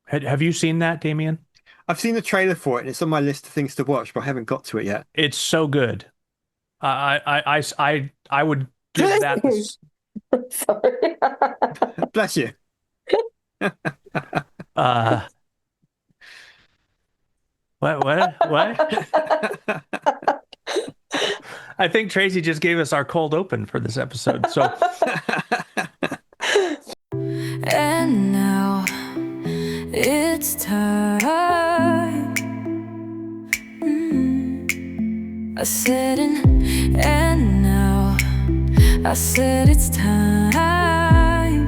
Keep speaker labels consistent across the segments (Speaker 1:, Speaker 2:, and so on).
Speaker 1: Have you seen that, Damien?
Speaker 2: I've seen the trailer for it, and it's on my list of things to watch, but I haven't got to it yet.
Speaker 1: It's so good. I would give that this.
Speaker 3: Sorry.
Speaker 2: Bless you.
Speaker 1: Uh, what? I think Tracy just gave us our cold open for this episode. So,
Speaker 3: And now it's time. I said, and now I said it's time.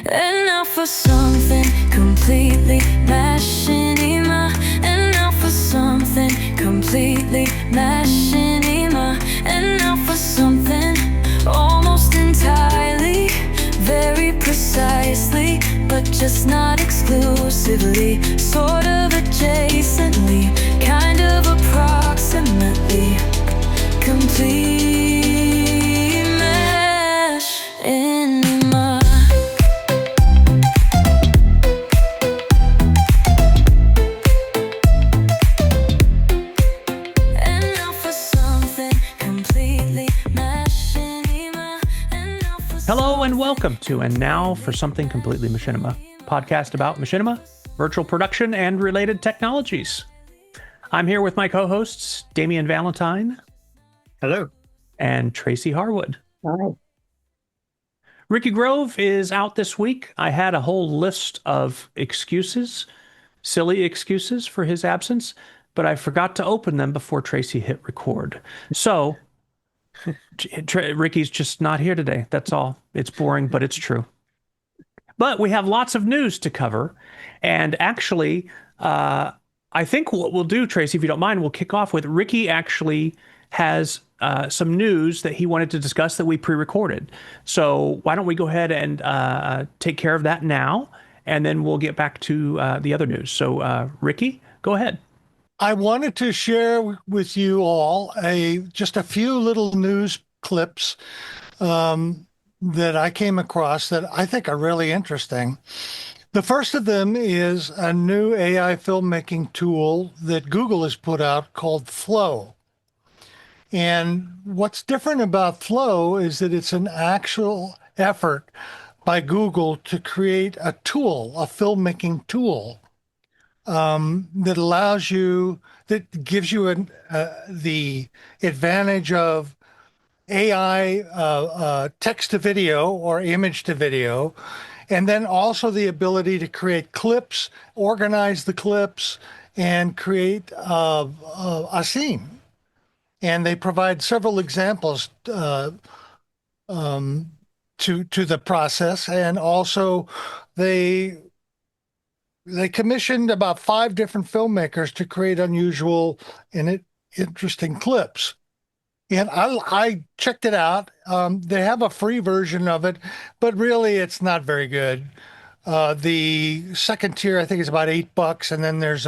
Speaker 3: And now for something completely Machinima. And now for something completely Machinima. And now for something almost entirely, very precisely, but just not exclusively, sort of adjacently, kind of approximately, complete Machinima. And now for something completely Machinima. And now for
Speaker 1: hello and welcome to And Now for Something Completely Machinima, podcast about machinima, virtual production, and related technologies. I'm here with my co-hosts, Damien Valentine
Speaker 2: Hello.
Speaker 1: and Tracy Harwood.
Speaker 3: Hi.
Speaker 1: Ricky Grove is out this week. I had a whole list of excuses, silly excuses for his absence, but I forgot to open them before Tracy hit record. So Ricky's just not here today. That's all. It's boring, but it's true. But we have lots of news to cover. And actually, I think what we'll do, Tracy, if you don't mind, we'll kick off with Ricky actually has some news that he wanted to discuss that we pre-recorded. So why don't we go ahead and take care of that now, and then we'll get back to the other news. So Ricky, go ahead.
Speaker 4: I wanted to share with you all just a few little news clips that I came across that I think are really interesting. The first of them is a new AI filmmaking tool that Google has put out called Flow. And what's different about Flow is that it's an actual effort by Google to create a tool, a filmmaking tool that allows you, that gives you the advantage of AI text to video or image to video, and then also the ability to create clips, organize the clips, and create a scene. And they provide several examples to the process, and also they commissioned about 5 different filmmakers to create unusual and interesting clips. And I checked it out. They have a free version of it, but really it's not very good. The second tier, I think, is about $8, and then there's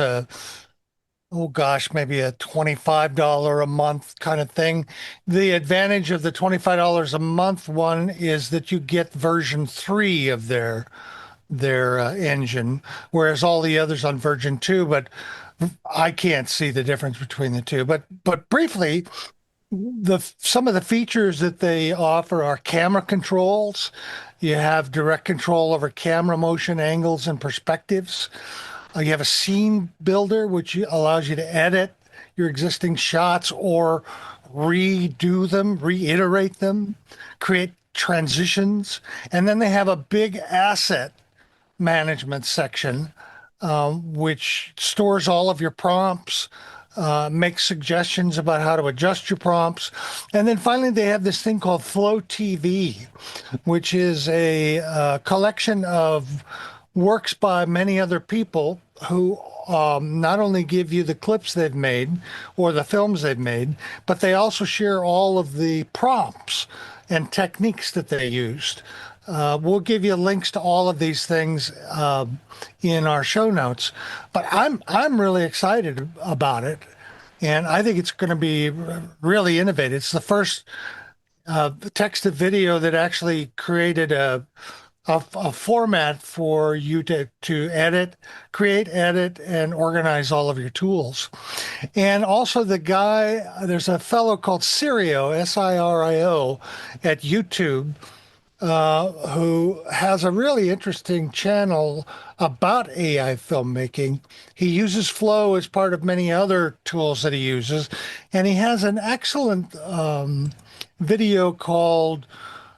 Speaker 4: maybe a $25 a month kind of thing. The advantage of the $25 a month one is that you get version 3 of their engine, whereas all the others on version 2, but I can't see the difference between the two. But briefly, some of the features that they offer are camera controls. You have direct control over camera motion, angles, and perspectives. You have a scene builder, which allows you to edit your existing shots or redo them, reiterate them, create transitions. And then they have a big asset management section, which stores all of your prompts, makes suggestions about how to adjust your prompts. And then finally, they have this thing called Flow TV, which is a collection of works by many other people who not only give you the clips they've made or the films they've made, but they also share all of the prompts and techniques that they used. We'll give you links to all of these things in our show notes, but I'm really excited about it, and I think it's going to be really innovative. It's the first text to video that actually created a a format for you to create, edit, and organize all of your tools. And also there's a fellow called Sirio, Sirio, at YouTube, who has a really interesting channel about AI filmmaking. He uses Flow as part of many other tools that he uses, and he has an excellent video called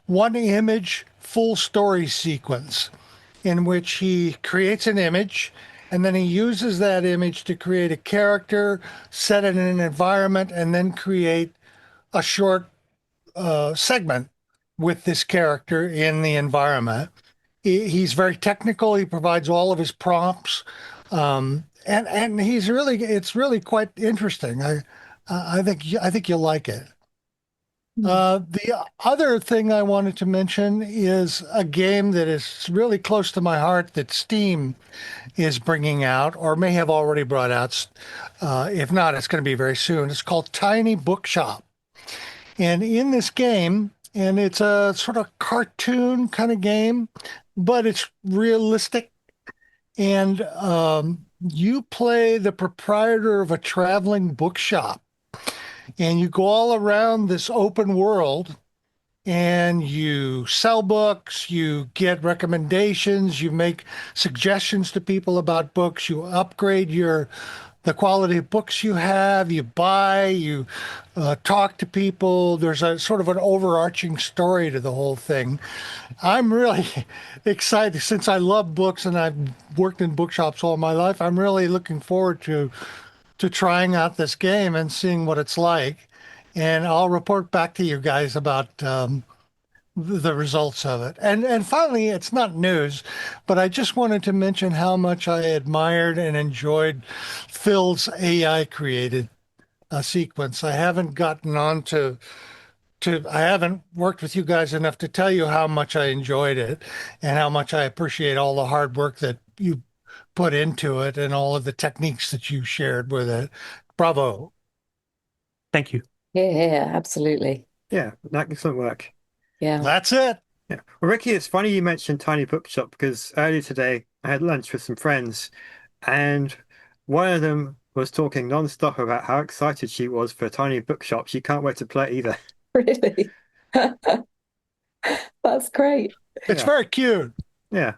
Speaker 4: One Image Full Story Sequence, in which he creates an image and then he uses that image to create a character, set it in an environment, and then create a short segment with this character in the environment. He's very technical. He provides all of his prompts, and it's really quite interesting. I think you'll like it. The other thing I wanted to mention is a game that is really close to my heart that Steam is bringing out, or may have already brought out. If not, it's going to be very soon. It's called Tiny Bookshop. And in this game, and it's a sort of cartoon kind of game, but it's realistic. And you play the proprietor of a traveling bookshop. And you go all around this open world and you sell books, you get recommendations, you make suggestions to people about books, you upgrade the quality of books you have, you buy, you talk to people. There's a sort of an overarching story to the whole thing. I'm really excited since I love books and I've worked in bookshops all my life. I'm really looking forward to trying out this game and seeing what it's like. And I'll report back to you guys about the results of it. And finally, it's not news, but I just wanted to mention how much I admired and enjoyed Phil's AI created sequence. I haven't gotten on I haven't worked with you guys enough to tell you how much I enjoyed it and how much I appreciate all the hard work that you put into it and all of the techniques that you shared with it. Bravo.
Speaker 1: Thank you.
Speaker 5: Yeah, absolutely.
Speaker 2: Yeah, excellent work.
Speaker 5: Yeah.
Speaker 4: That's it.
Speaker 2: Yeah. Well, Ricky, it's funny you mentioned Tiny Bookshop because earlier today I had lunch with some friends and one of them was talking non-stop about how excited she was for Tiny Bookshop. She can't wait to play it either.
Speaker 5: Really? That's great.
Speaker 4: It's
Speaker 2: Yeah.
Speaker 4: very cute.
Speaker 2: Yeah.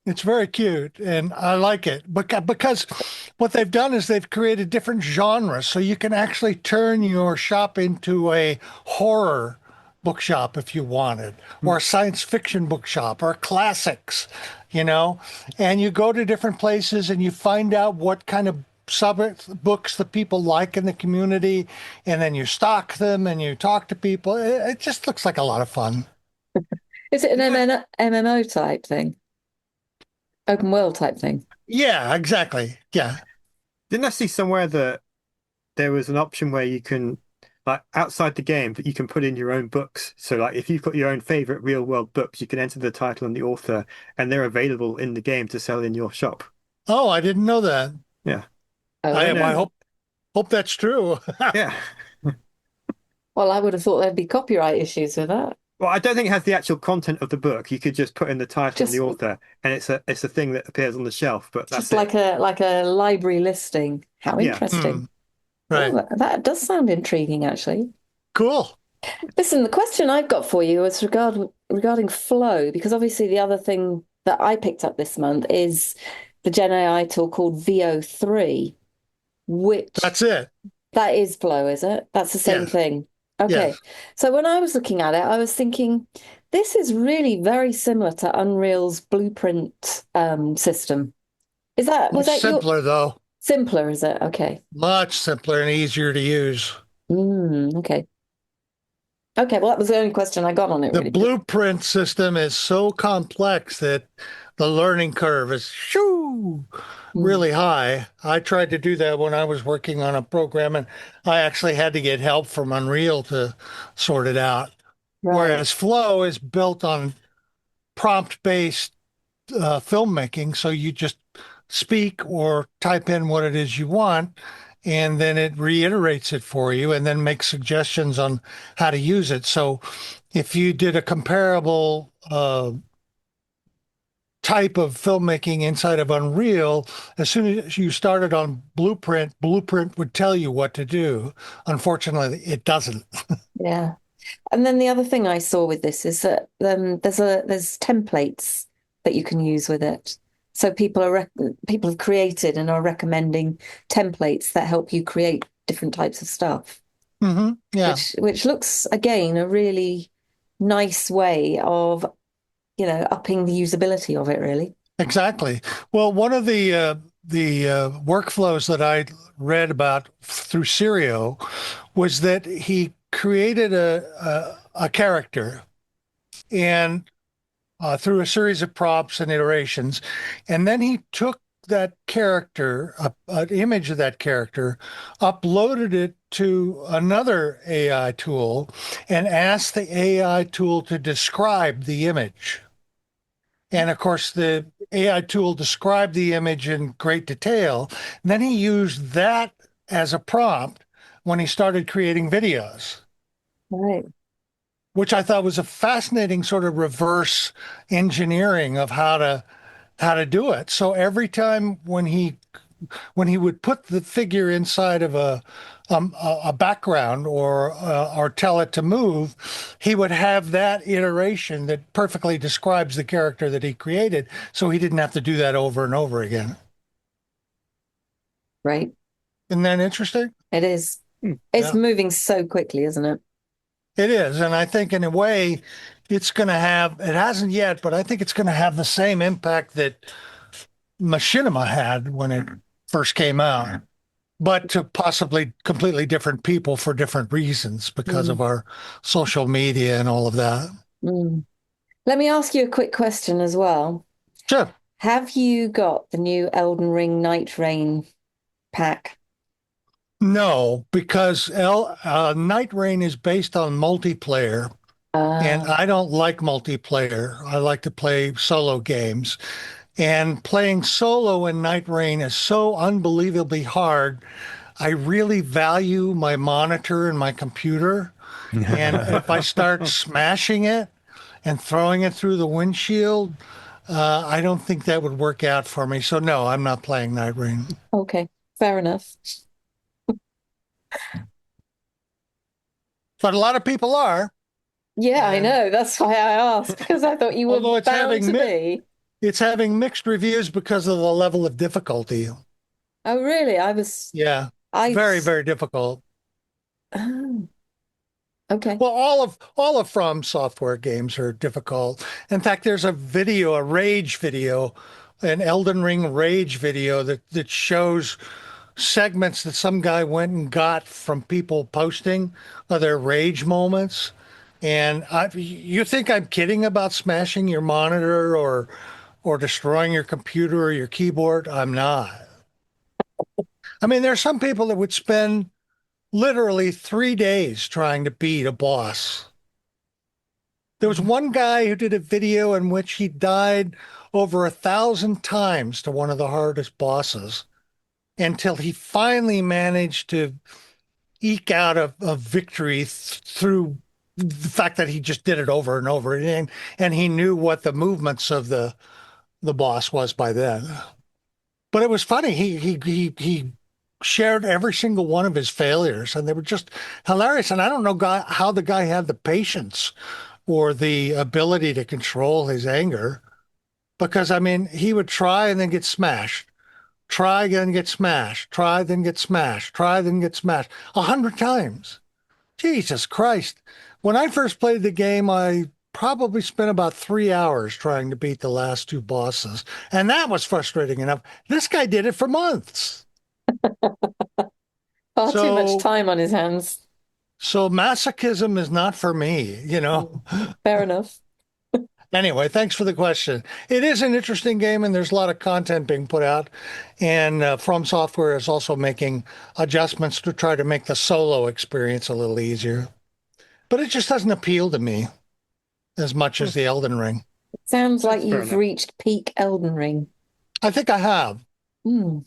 Speaker 4: It's very cute, and I like it because what they've done is they've created different genres, so you can actually turn your shop into a horror bookshop if you wanted, or a science fiction bookshop, or classics, and you go to different places and you find out what kind of books the people like in the community, and then you stock them and you talk to people. It just looks like a lot of fun.
Speaker 5: Is it an MMO type thing? Open world type thing?
Speaker 4: Yeah, exactly. Yeah.
Speaker 2: Didn't I see somewhere that there was an option where you can, like outside the game, that you can put in your own books. So like if you've got your own favorite real world books, you can enter the title and the author, and they're available in the game to sell in your shop.
Speaker 4: Oh, I didn't know that.
Speaker 2: Yeah.
Speaker 5: Oh,
Speaker 4: I hope that's true.
Speaker 2: Yeah.
Speaker 5: well, I would have thought there'd be copyright issues with that.
Speaker 2: Well, I don't think it has the actual content of the book. You could just put in the title and the author, and it's a thing that appears on the shelf. But that's
Speaker 5: Just like a library listing. How
Speaker 2: Yeah.
Speaker 5: interesting.
Speaker 4: Right.
Speaker 5: Oh, that does sound intriguing, actually.
Speaker 4: Cool.
Speaker 5: Listen, the question I've got for you is regarding flow, because obviously the other thing that I picked up this month is the genAI tool called VO3, which
Speaker 4: That's it.
Speaker 5: that is flow, is it? That's the same
Speaker 4: Yeah.
Speaker 5: thing. Okay.
Speaker 4: Yes.
Speaker 5: So when I was looking at it, I was thinking, this is really very similar to Unreal's blueprint system. Was that your
Speaker 4: Simpler though.
Speaker 5: simpler, is it? Okay.
Speaker 4: Much simpler and easier to use.
Speaker 5: Okay. Okay, well, that was the only question I got on it,
Speaker 4: The
Speaker 5: really.
Speaker 4: blueprint system is so complex that the learning curve is really high. I tried to do that when I was working on a program, and I actually had to get help from Unreal to sort it out.
Speaker 5: Right.
Speaker 4: Whereas Flow is built on prompt-based filmmaking, so you just speak or type in what it is you want, and then it reiterates it for you and then makes suggestions on how to use it. So if you did a comparable type of filmmaking inside of Unreal, as soon as you started on Blueprint would tell you what to do. Unfortunately, it doesn't.
Speaker 5: Yeah. And then the other thing I saw with this is that there's templates that you can use with it. So people have created and are recommending templates that help you create different types of stuff,
Speaker 4: Yeah,
Speaker 5: which looks again a really nice way of, upping the usability of it, really.
Speaker 4: exactly. Well, one of the workflows that I read about through Sirio was that he created a character and through a series of prompts and iterations. And then he took that character, an image of that character, uploaded it to another AI tool, and asked the AI tool to describe the image. And of course, the AI tool described the image in great detail. And then he used that as a prompt when he started creating videos,
Speaker 5: Right.
Speaker 4: which I thought was a fascinating sort of reverse engineering of how to do it. So every time when he would put the figure inside of a background or tell it to move, he would have that iteration that perfectly describes the character that he created, so he didn't have to do that over and over again.
Speaker 5: Right.
Speaker 4: Isn't that interesting?
Speaker 5: It is.
Speaker 2: Hmm.
Speaker 5: It's
Speaker 4: Yeah.
Speaker 5: moving so quickly, isn't it?
Speaker 4: It is, and I think in a way it's going to have, it hasn't yet, but I think it's going to have the same impact that Machinima had when it first came out, but to possibly completely different people for different reasons because of our social media and all of that.
Speaker 5: Mm. Let me ask you a quick question as well.
Speaker 4: Sure.
Speaker 5: Have you got the new Elden Ring Night Rain pack?
Speaker 4: No, because Night Rain is based on multiplayer, and
Speaker 5: Ah,
Speaker 4: I don't like multiplayer. I like to play solo games. And playing solo in Night Rain is so unbelievably hard. I really value my monitor and my computer. And if I start smashing it and throwing it through the windshield, I don't think that would work out for me. So no, I'm not playing Night Rain.
Speaker 5: okay. Fair enough.
Speaker 4: But a lot of people are.
Speaker 5: Yeah, I
Speaker 4: And
Speaker 5: know. That's why I asked, because I thought you were
Speaker 4: although
Speaker 5: bound to be.
Speaker 4: it's having mixed reviews because of the level of difficulty.
Speaker 5: Oh, really?
Speaker 4: Yeah,
Speaker 5: I,
Speaker 4: very, very difficult.
Speaker 5: oh, okay.
Speaker 4: Well, all of From Software games are difficult. In fact, there's a rage video, an Elden Ring rage video that shows segments that some guy went and got from people posting of their rage moments. And you think I'm kidding about smashing your monitor or destroying your computer or your keyboard? I'm not. I mean, there's some people that would spend literally 3 days trying to beat a boss. There was one guy who did a video in which he died over 1,000 times to one of the hardest bosses until he finally managed to eke out a victory through the fact that he just did it over and over again, and he knew what the movements of the boss was by then. But it was funny. He shared every single one of his failures, and they were just hilarious. And I don't know how the guy had the patience or the ability to control his anger, because I mean, he would try and then get smashed, try again, get smashed, try then get smashed, try then get smashed 100 times. Jesus Christ! When I first played the game, I probably spent about 3 hours trying to beat the last two bosses, and that was frustrating enough. This guy did it for months.
Speaker 5: Far too much
Speaker 4: So,
Speaker 5: time on his hands.
Speaker 4: so masochism is not for me.
Speaker 5: Fair enough.
Speaker 4: Anyway, thanks for the question. It is an interesting game, and there's a lot of content being put out. And From Software is also making adjustments to try to make the solo experience a little easier. But it just doesn't appeal to me as much as the Elden Ring.
Speaker 5: Sounds like
Speaker 2: That's fair
Speaker 5: you've
Speaker 2: enough.
Speaker 5: reached peak Elden Ring.
Speaker 4: I think I have.
Speaker 5: Hmm.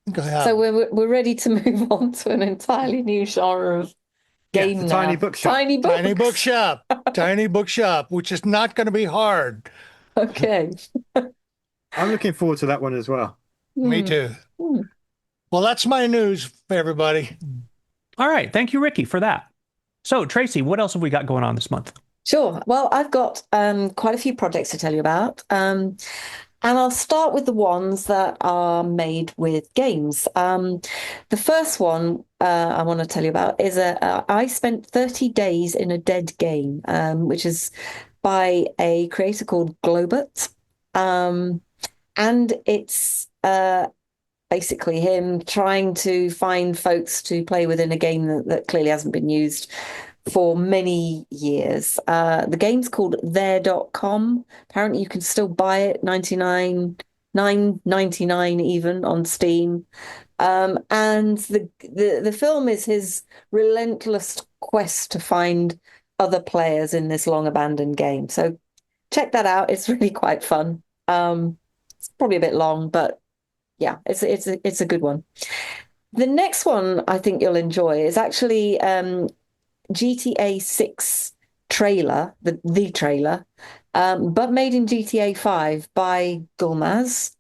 Speaker 4: I think I have.
Speaker 5: So we're ready to move on to an entirely new genre of
Speaker 2: Yeah,
Speaker 5: game
Speaker 2: the
Speaker 5: now.
Speaker 2: tiny bookshop.
Speaker 5: Tiny
Speaker 4: Tiny
Speaker 5: books.
Speaker 4: bookshop. Tiny bookshop, which is not going to be hard.
Speaker 5: Okay.
Speaker 2: I'm looking forward to that one as well.
Speaker 4: Me
Speaker 5: Hmm.
Speaker 4: too.
Speaker 5: Hmm.
Speaker 4: Well, that's my news, everybody.
Speaker 1: All right. Thank you, Ricky, for that. So, Tracy, what else have we got going on this month?
Speaker 5: Sure. Well, I've got quite a few projects to tell you about. And I'll start with the ones that are made with games. The first one I want to tell you about is I spent 30 days in a dead game, which is by a creator called Globert. Um, and it's basically him trying to find folks to play within a game that clearly hasn't been used for many years. The game's called there.com. Apparently you can still buy it 9.99 even on Steam. And the film is his relentless quest to find other players in this long abandoned game. So check that out. It's really quite fun. It's probably a bit long, but yeah, it's a good one. The next one I think you'll enjoy is actually GTA 6 trailer, the trailer, but made in GTA 5 by Gulmaz.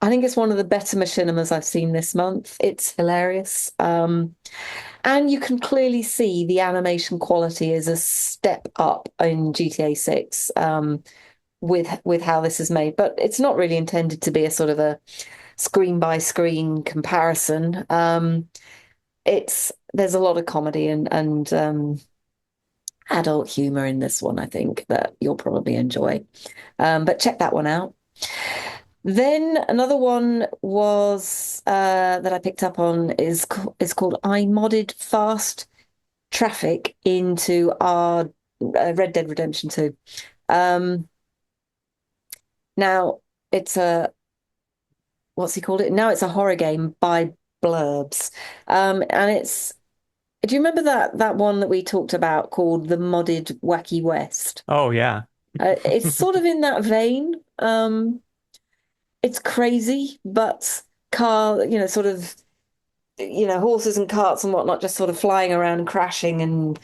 Speaker 5: I think it's one of the better machinimas I've seen this month. It's hilarious. And you can clearly see the animation quality is a step up in GTA 6 with how this is made. But it's not really intended to be a sort of a screen by screen comparison. There's a lot of comedy and adult humor in this one, I think, that you'll probably enjoy. But check that one out. Then another one was that I picked up on is called I modded fast traffic into our Red Dead Redemption 2. Now it's a what's he called it? Now it's a horror game by Blurbs. And do you remember that one that we talked about called the Modded Wacky West?
Speaker 1: Oh, yeah.
Speaker 5: It's sort of in that vein. It's crazy, but sort of, horses and carts and whatnot, just sort of flying around, crashing and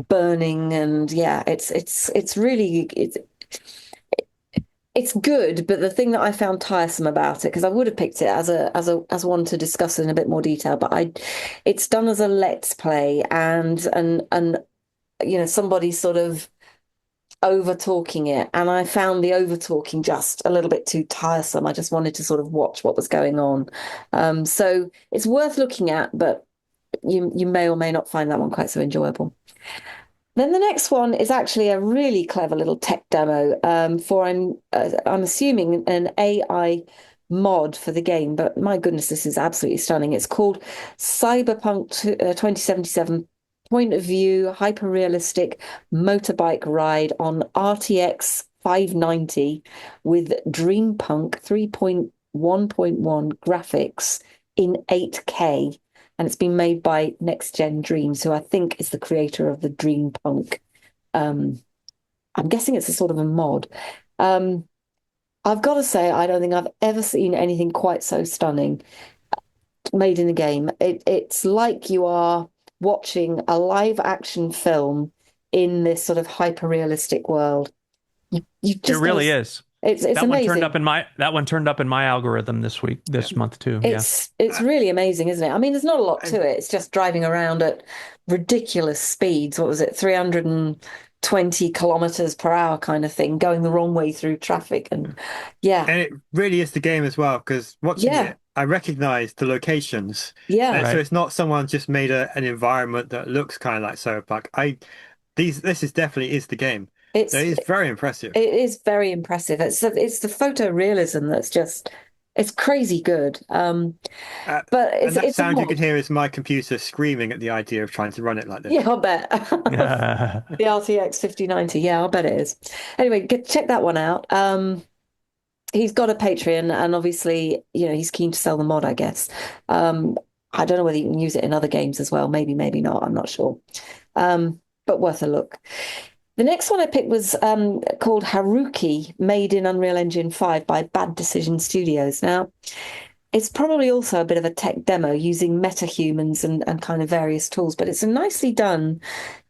Speaker 5: burning, and yeah, it's really it's good. But the thing that I found tiresome about it, because I would have picked it as one to discuss in a bit more detail, but it's done as a let's play, and somebody sort of over talking it, and I found the over talking just a little bit too tiresome. I just wanted to sort of watch what was going on. So it's worth looking at, but you may or may not find that one quite so enjoyable. Then the next one is actually a really clever little tech demo for I'm assuming an AI mod for the game, but my goodness, this is absolutely stunning. It's called Cyberpunk 2077 point of view hyper-realistic motorbike ride on RTX 590 with Dreampunk 3.1.1 graphics in 8K. And it's been made by Next Gen Dreams, who I think is the creator of the Dreampunk. I'm guessing it's a sort of a mod. I've got to say, I don't think I've ever seen anything quite so stunning made in the game. It's like you are watching a live action film in this sort of hyper realistic world. You
Speaker 1: It
Speaker 5: just
Speaker 1: really is.
Speaker 5: It's
Speaker 1: That one
Speaker 5: amazing.
Speaker 1: turned up in my algorithm this month too. Yeah.
Speaker 5: It's really amazing, isn't it? I mean, there's not a lot to it. It's just driving around at ridiculous speeds. What was it? 320 kilometers per hour kind of thing, going the wrong way through traffic. And yeah.
Speaker 2: And it really is the game as well, because watching
Speaker 5: Yeah.
Speaker 2: it, I recognize the locations.
Speaker 5: Yeah.
Speaker 2: And so
Speaker 1: Right.
Speaker 2: it's not someone just made an environment that looks kind of like Cyberpunk. This is definitely is the game.
Speaker 5: It's
Speaker 2: So it's very impressive.
Speaker 5: it is very impressive. It's the photorealism that's just it's crazy good. But
Speaker 2: And that
Speaker 5: it's a
Speaker 2: sound you
Speaker 5: mod.
Speaker 2: can hear is my computer screaming at the idea of trying to run it like this.
Speaker 5: Yeah, I'll bet. The RTX 5090. Yeah, I'll bet it is. Anyway, check that one out. He's got a Patreon, and obviously, he's keen to sell the mod, I guess. I don't know whether you can use it in other games as well. Maybe, maybe not. I'm not sure. But worth a look. The next one I picked was called Haruki, made in Unreal Engine 5 by Bad Decision Studios. Now, it's probably also a bit of a tech demo using metahumans and kind of various tools, but it's a nicely done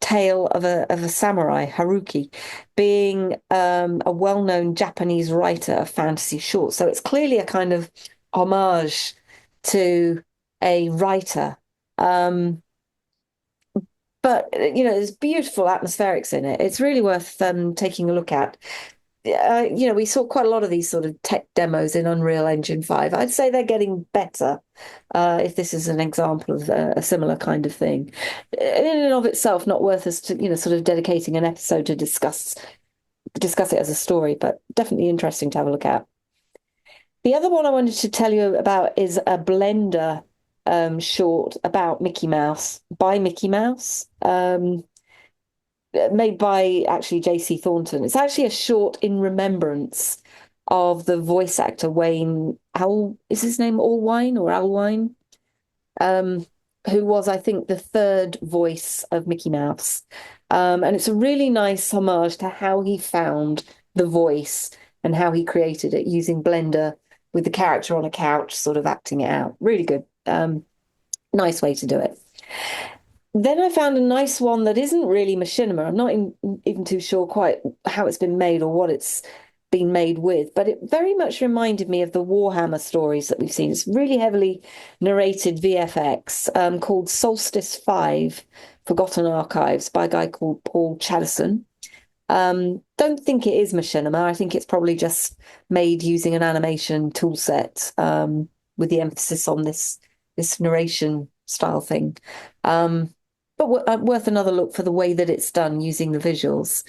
Speaker 5: tale of a samurai, Haruki, being a well-known Japanese writer of fantasy shorts. So it's clearly a kind of homage to a writer. Um, but there's beautiful atmospherics in it. It's really worth taking a look at. We saw quite a lot of these sort of tech demos in Unreal Engine 5. I'd say they're getting better, if this is an example of a similar kind of thing. In and of itself, not worth us to, sort of dedicating an episode to discuss it as a story, but definitely interesting to have a look at. The other one I wanted to tell you about is a Blender short about Mickey Mouse by Mickey Mouse. Made by actually JC Thornton. It's actually a short in remembrance of the voice actor Wayne is his name Allwine or Alwine? Who was, I think, the third voice of Mickey Mouse. And it's a really nice homage to how he found the voice and how he created it using Blender with the character on a couch, sort of acting it out. Really good. Nice way to do it. Then I found a nice one that isn't really machinima. I'm not even too sure quite how it's been made or what it's been made with, but it very much reminded me of the Warhammer stories that we've seen. It's really heavily narrated VFX, called Solstice 5, Forgotten Archives, by a guy called Paul Chaddison. Don't think it is machinima. I think it's probably just made using an animation tool set, with the emphasis on this narration style thing. But worth another look for the way that it's done using the visuals.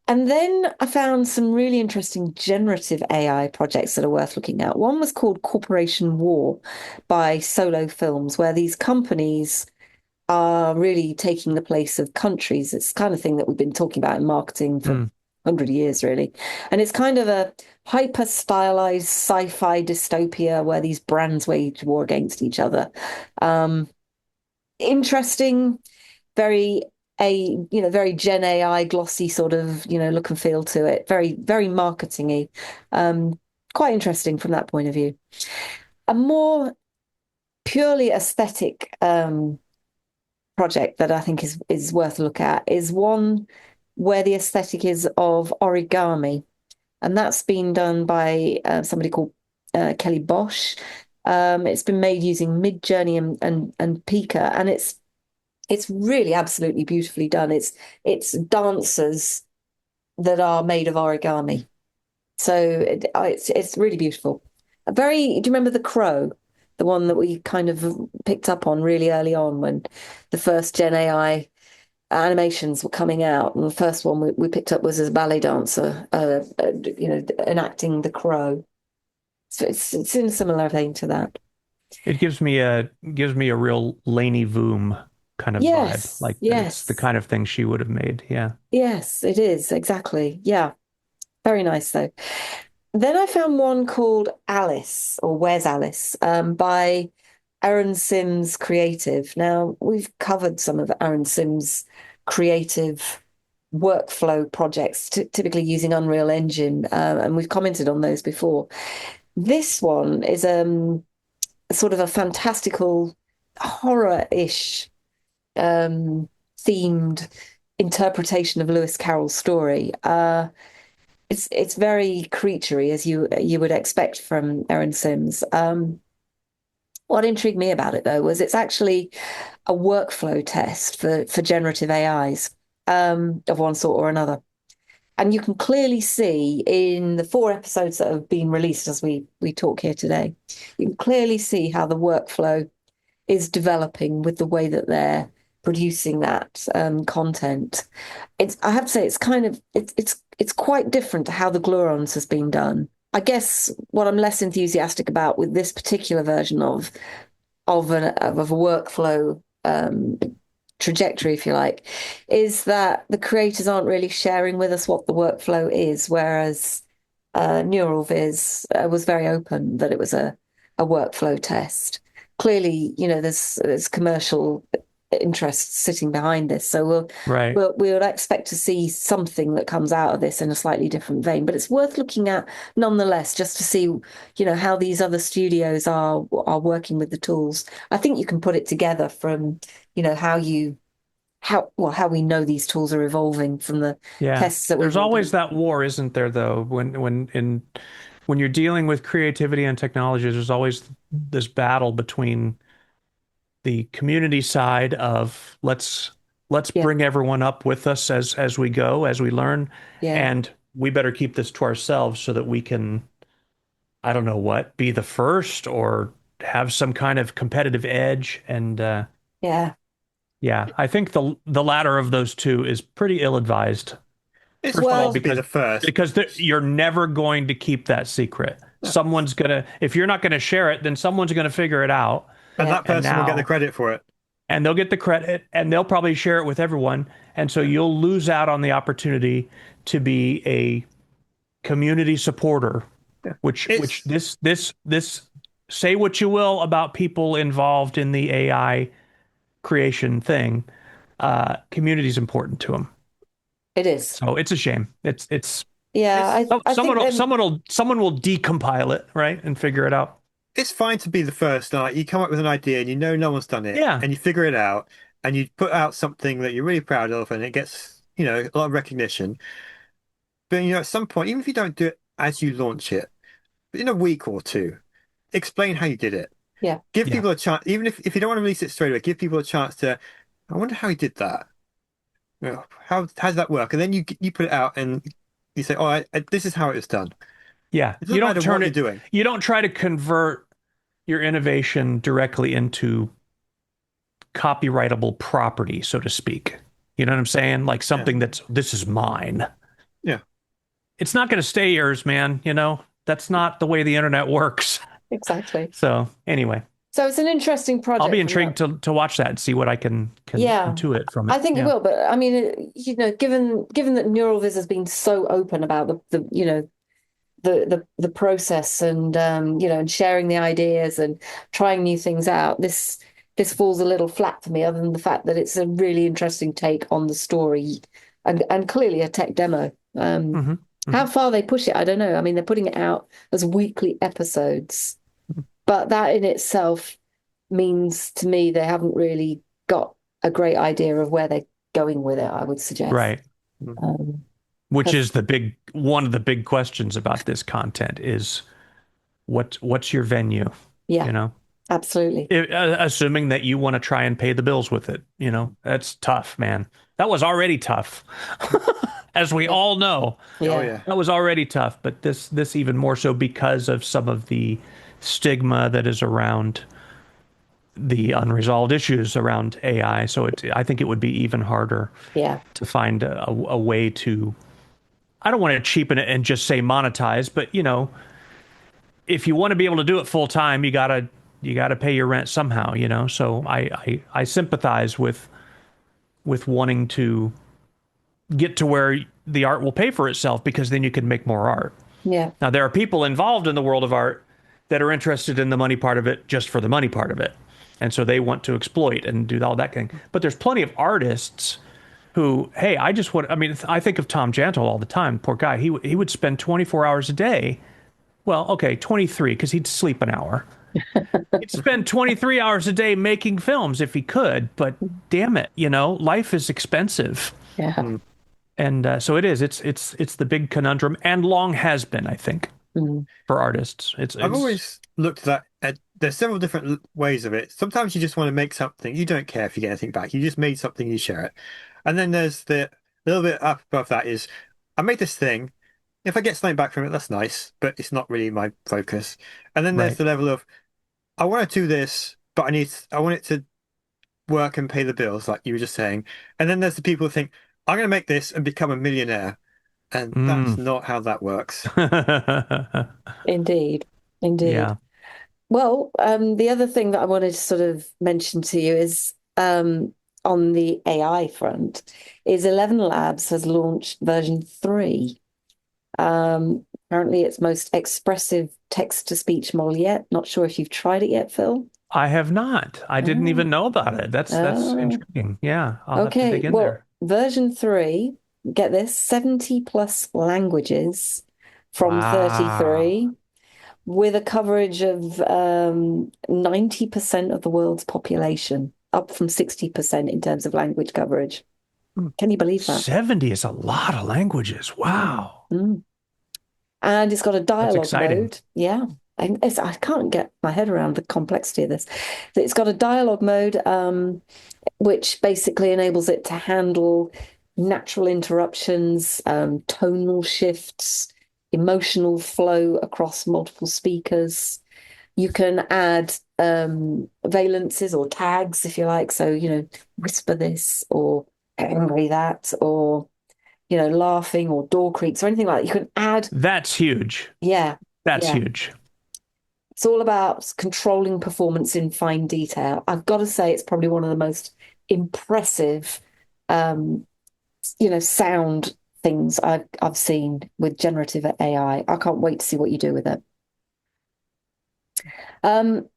Speaker 5: And then I found some really interesting generative AI projects that are worth looking at. One was called Corporation War by Solo Films, where these companies are really taking the place of countries. It's the kind of thing that we've been talking about in marketing for 100 years, really. And it's kind of a hyper stylized sci-fi dystopia where these brands wage war against each other. Interesting, very very Gen AI glossy sort of look and feel to it. Very very marketingy. Quite interesting from that point of view. A more purely aesthetic project that I think is worth a look at is one where the aesthetic is of origami, and that's been done by somebody called Kelly Bosch. It's been made using Midjourney and Pika, and it's really absolutely beautifully done. It's dancers that are made of origami, so it's really beautiful. Do you remember The Crow, the one that we kind of picked up on really early on when the first Gen AI animations were coming out, and the first one we picked up was as a ballet dancer, enacting The Crow. So it's in a similar vein to that.
Speaker 1: It gives me a real Lainey Voom kind of vibe. Like it's the kind of thing she would have made. Yeah.
Speaker 5: Yes, it is. Exactly. Yeah. Very nice though. Then I found one called Alice, or Where's Alice, by Aaron Sims Creative. Now, we've covered some of Aaron Sims' creative workflow projects, typically using Unreal Engine, and we've commented on those before. This one is sort of a fantastical horror-ish themed interpretation of Lewis Carroll's story. It's very creaturey, as you would expect from Aaron Sims. What intrigued me about it, though, was it's actually a workflow test for generative AIs of one sort or another. And you can clearly see in the 4 episodes that have been released as we talk here today, you can clearly see how the workflow is developing with the way that they're producing that content. I have to say, it's quite different to how the Glurons has been done. I guess what I'm less enthusiastic about with this particular version of a workflow trajectory, if you like, is that the creators aren't really sharing with us what the workflow is, whereas Neural Viz was very open that it was a workflow test. Clearly, there's commercial interests sitting behind this. So
Speaker 1: Right.
Speaker 5: we'll expect to see something that comes out of this in a slightly different vein. But it's worth looking at nonetheless, just to see, how these other studios are working with the tools. I think you can put it together from, how we know these tools are evolving from the
Speaker 1: Yeah.
Speaker 5: tests that we've
Speaker 1: There's
Speaker 5: all
Speaker 1: always
Speaker 5: done.
Speaker 1: that war, isn't there, though? When you're dealing with creativity and technology, there's always this battle between the community side of let's
Speaker 5: Yeah,
Speaker 1: bring everyone up with us as we go, as we learn,
Speaker 5: yeah,
Speaker 1: and we better keep this to ourselves so that we can, I don't know what, be the first or have some kind of competitive edge. And
Speaker 5: yeah.
Speaker 1: yeah, I think the latter of those two is pretty ill-advised.
Speaker 2: It's
Speaker 1: First of all,
Speaker 2: fine to
Speaker 5: Well,
Speaker 2: be
Speaker 1: because
Speaker 2: the first.
Speaker 1: you're never going to keep that secret.
Speaker 2: Yeah.
Speaker 1: Someone's gonna, if you're not gonna share it, then someone's gonna figure it out,
Speaker 2: And
Speaker 5: yeah,
Speaker 2: that
Speaker 1: and
Speaker 2: person will get the
Speaker 1: now,
Speaker 2: credit for it.
Speaker 1: and they'll get the credit, and they'll probably share it with everyone, and so you'll lose out on the opportunity to be a community supporter,
Speaker 2: Yeah.
Speaker 1: which
Speaker 2: It's
Speaker 1: this say what you will about people involved in the AI creation thing, community is important to them.
Speaker 5: it is.
Speaker 1: So it's a shame. It's
Speaker 5: Yeah,
Speaker 2: it's
Speaker 5: I think then.
Speaker 1: someone will decompile it, right, and figure it out.
Speaker 2: it's fine to be the first. Like you come up with an idea and you know no one's done it,
Speaker 1: Yeah,
Speaker 2: and you figure it out, and you put out something that you're really proud of, and it gets, a lot of recognition. But at some point, even if you don't do it as you launch it, but in a week or two, explain how you did it.
Speaker 5: Yeah,
Speaker 2: Give
Speaker 1: yeah,
Speaker 2: people a chance, even if you don't want to release it straight away, give people a chance to, I wonder how he did that. How does that work? And then you put it out and you say, oh, this is how it was done.
Speaker 1: yeah.
Speaker 2: It
Speaker 1: You
Speaker 2: doesn't
Speaker 1: don't
Speaker 2: matter
Speaker 1: turn
Speaker 2: what you're
Speaker 1: it.
Speaker 2: doing.
Speaker 1: You don't try to convert your innovation directly into copyrightable property, so to speak. You know what I'm saying? Like
Speaker 2: Yeah.
Speaker 1: something this is mine.
Speaker 2: Yeah.
Speaker 1: It's not going to stay yours, man. That's not the way the internet works.
Speaker 5: exactly.
Speaker 1: So anyway,
Speaker 5: So it's an interesting
Speaker 1: I'll be
Speaker 5: project from
Speaker 1: intrigued
Speaker 5: that.
Speaker 1: to watch that and see what I can
Speaker 5: Yeah,
Speaker 1: intuit from
Speaker 5: I
Speaker 1: it.
Speaker 5: think it
Speaker 1: Yeah.
Speaker 5: will. But I mean, given that NeuralViz has been so open about the process and and sharing the ideas and trying new things out, this falls a little flat for me, other than the fact that it's a really interesting take on the story and clearly a tech demo.
Speaker 1: Hmm.
Speaker 5: How
Speaker 1: Hmm.
Speaker 5: far they push it, I don't know. I mean, they're putting it out as weekly episodes, but that in itself means to me they haven't really got a great idea of where they're going with it, I would suggest.
Speaker 1: Right.
Speaker 5: Um,
Speaker 1: Which
Speaker 5: 'Cause-
Speaker 1: is one of the big questions about this content is what's your venue?
Speaker 5: yeah,
Speaker 1: You know,
Speaker 5: absolutely.
Speaker 1: Assuming that you want to try and pay the bills with it, that's tough, man. That was already tough, as we
Speaker 5: Yeah.
Speaker 1: all know.
Speaker 2: Oh
Speaker 5: Yeah.
Speaker 2: yeah.
Speaker 1: That was already tough, but this even more so because of some of the stigma that is around the unresolved issues around AI. So I think it would be even harder
Speaker 5: Yeah.
Speaker 1: to find a way to, I don't want to cheapen it and just say monetize, but if you want to be able to do it full time, you gotta pay your rent somehow, So I sympathize with wanting to get to where the art will pay for itself because then you can make more art.
Speaker 5: Yeah.
Speaker 1: Now there are people involved in the world of art that are interested in the money part of it just for the money part of it. And so they want to exploit and do all that thing. But there's plenty of artists who, hey, I mean, I think of Tom Jantel all the time. Poor guy. He would spend 24 hours a day. Well, okay, 23, because he'd sleep an hour. He'd spend 23 hours a day making films if he could, but damn it, life is expensive.
Speaker 5: Yeah.
Speaker 1: And so it is. It's the big conundrum, and long has been, I think,
Speaker 5: Mm.
Speaker 1: for artists.
Speaker 2: I've always looked at there's several different ways of it. Sometimes you just want to make something. You don't care if you get anything back. You just made something, you share it. And then there's the little bit up above that is I made this thing. If I get something back from it, that's nice, but it's not really my focus. And then there's
Speaker 1: right.
Speaker 2: the level of I want to do this, but I want it to work and pay the bills, like you were just saying. And then there's the people who think, I'm going to make this and become a millionaire. And that's
Speaker 1: Mm.
Speaker 2: not how that works.
Speaker 5: Indeed. Indeed.
Speaker 1: Yeah.
Speaker 5: Well, the other thing that I wanted to sort of mention to you is on the AI front is 11 Labs has launched version 3. Apparently its most expressive text-to-speech model yet. Not sure if you've tried it yet, Phil.
Speaker 1: I have not. I didn't even know about it. That's
Speaker 5: Oh.
Speaker 1: intriguing. Yeah, I'll have to
Speaker 5: Okay,
Speaker 1: dig in
Speaker 5: well,
Speaker 1: there.
Speaker 5: version 3, get this, 70 plus languages from
Speaker 1: Wow.
Speaker 5: 33 with a coverage of 90% of the world's population, up from 60% in terms of language coverage. Can you believe that?
Speaker 1: 70 is a lot of languages.
Speaker 5: Mm,
Speaker 1: Wow.
Speaker 5: mm. And it's got a
Speaker 1: That's
Speaker 5: dialogue
Speaker 1: exciting.
Speaker 5: mode. Yeah. I can't get my head around the complexity of this. It's got a dialogue mode, which basically enables it to handle natural interruptions, tonal shifts, emotional flow across multiple speakers. You can add valences or tags, if you like. So, whisper this or angry that or, laughing or door creaks or anything like that. You can add,
Speaker 1: That's huge.
Speaker 5: yeah,
Speaker 1: That's
Speaker 5: yeah.
Speaker 1: huge.
Speaker 5: It's all about controlling performance in fine detail. I've got to say, it's probably one of the most impressive, um, sound things I've seen with generative AI. I can't wait to see what you do with it. Um,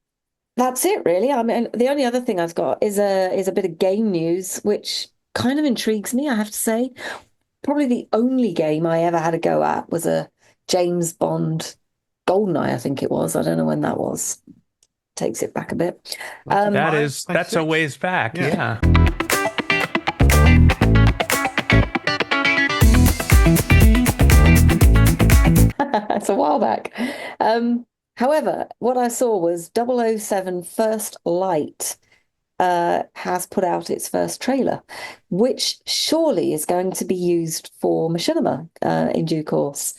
Speaker 5: that's it, really. I mean, the only other thing I've got is a bit of game news, which kind of intrigues me, I have to say. Probably the only game I ever had a go at was a James Bond GoldenEye, I think it was. I don't know when that was. Takes it back a bit.
Speaker 1: That
Speaker 2: Five,
Speaker 1: is, that's a
Speaker 2: 26.
Speaker 1: ways back.
Speaker 2: Yeah.
Speaker 1: Yeah.
Speaker 5: It's a while back. However, what I saw was 007 First Light has put out its first trailer, which surely is going to be used for Machinima in due course.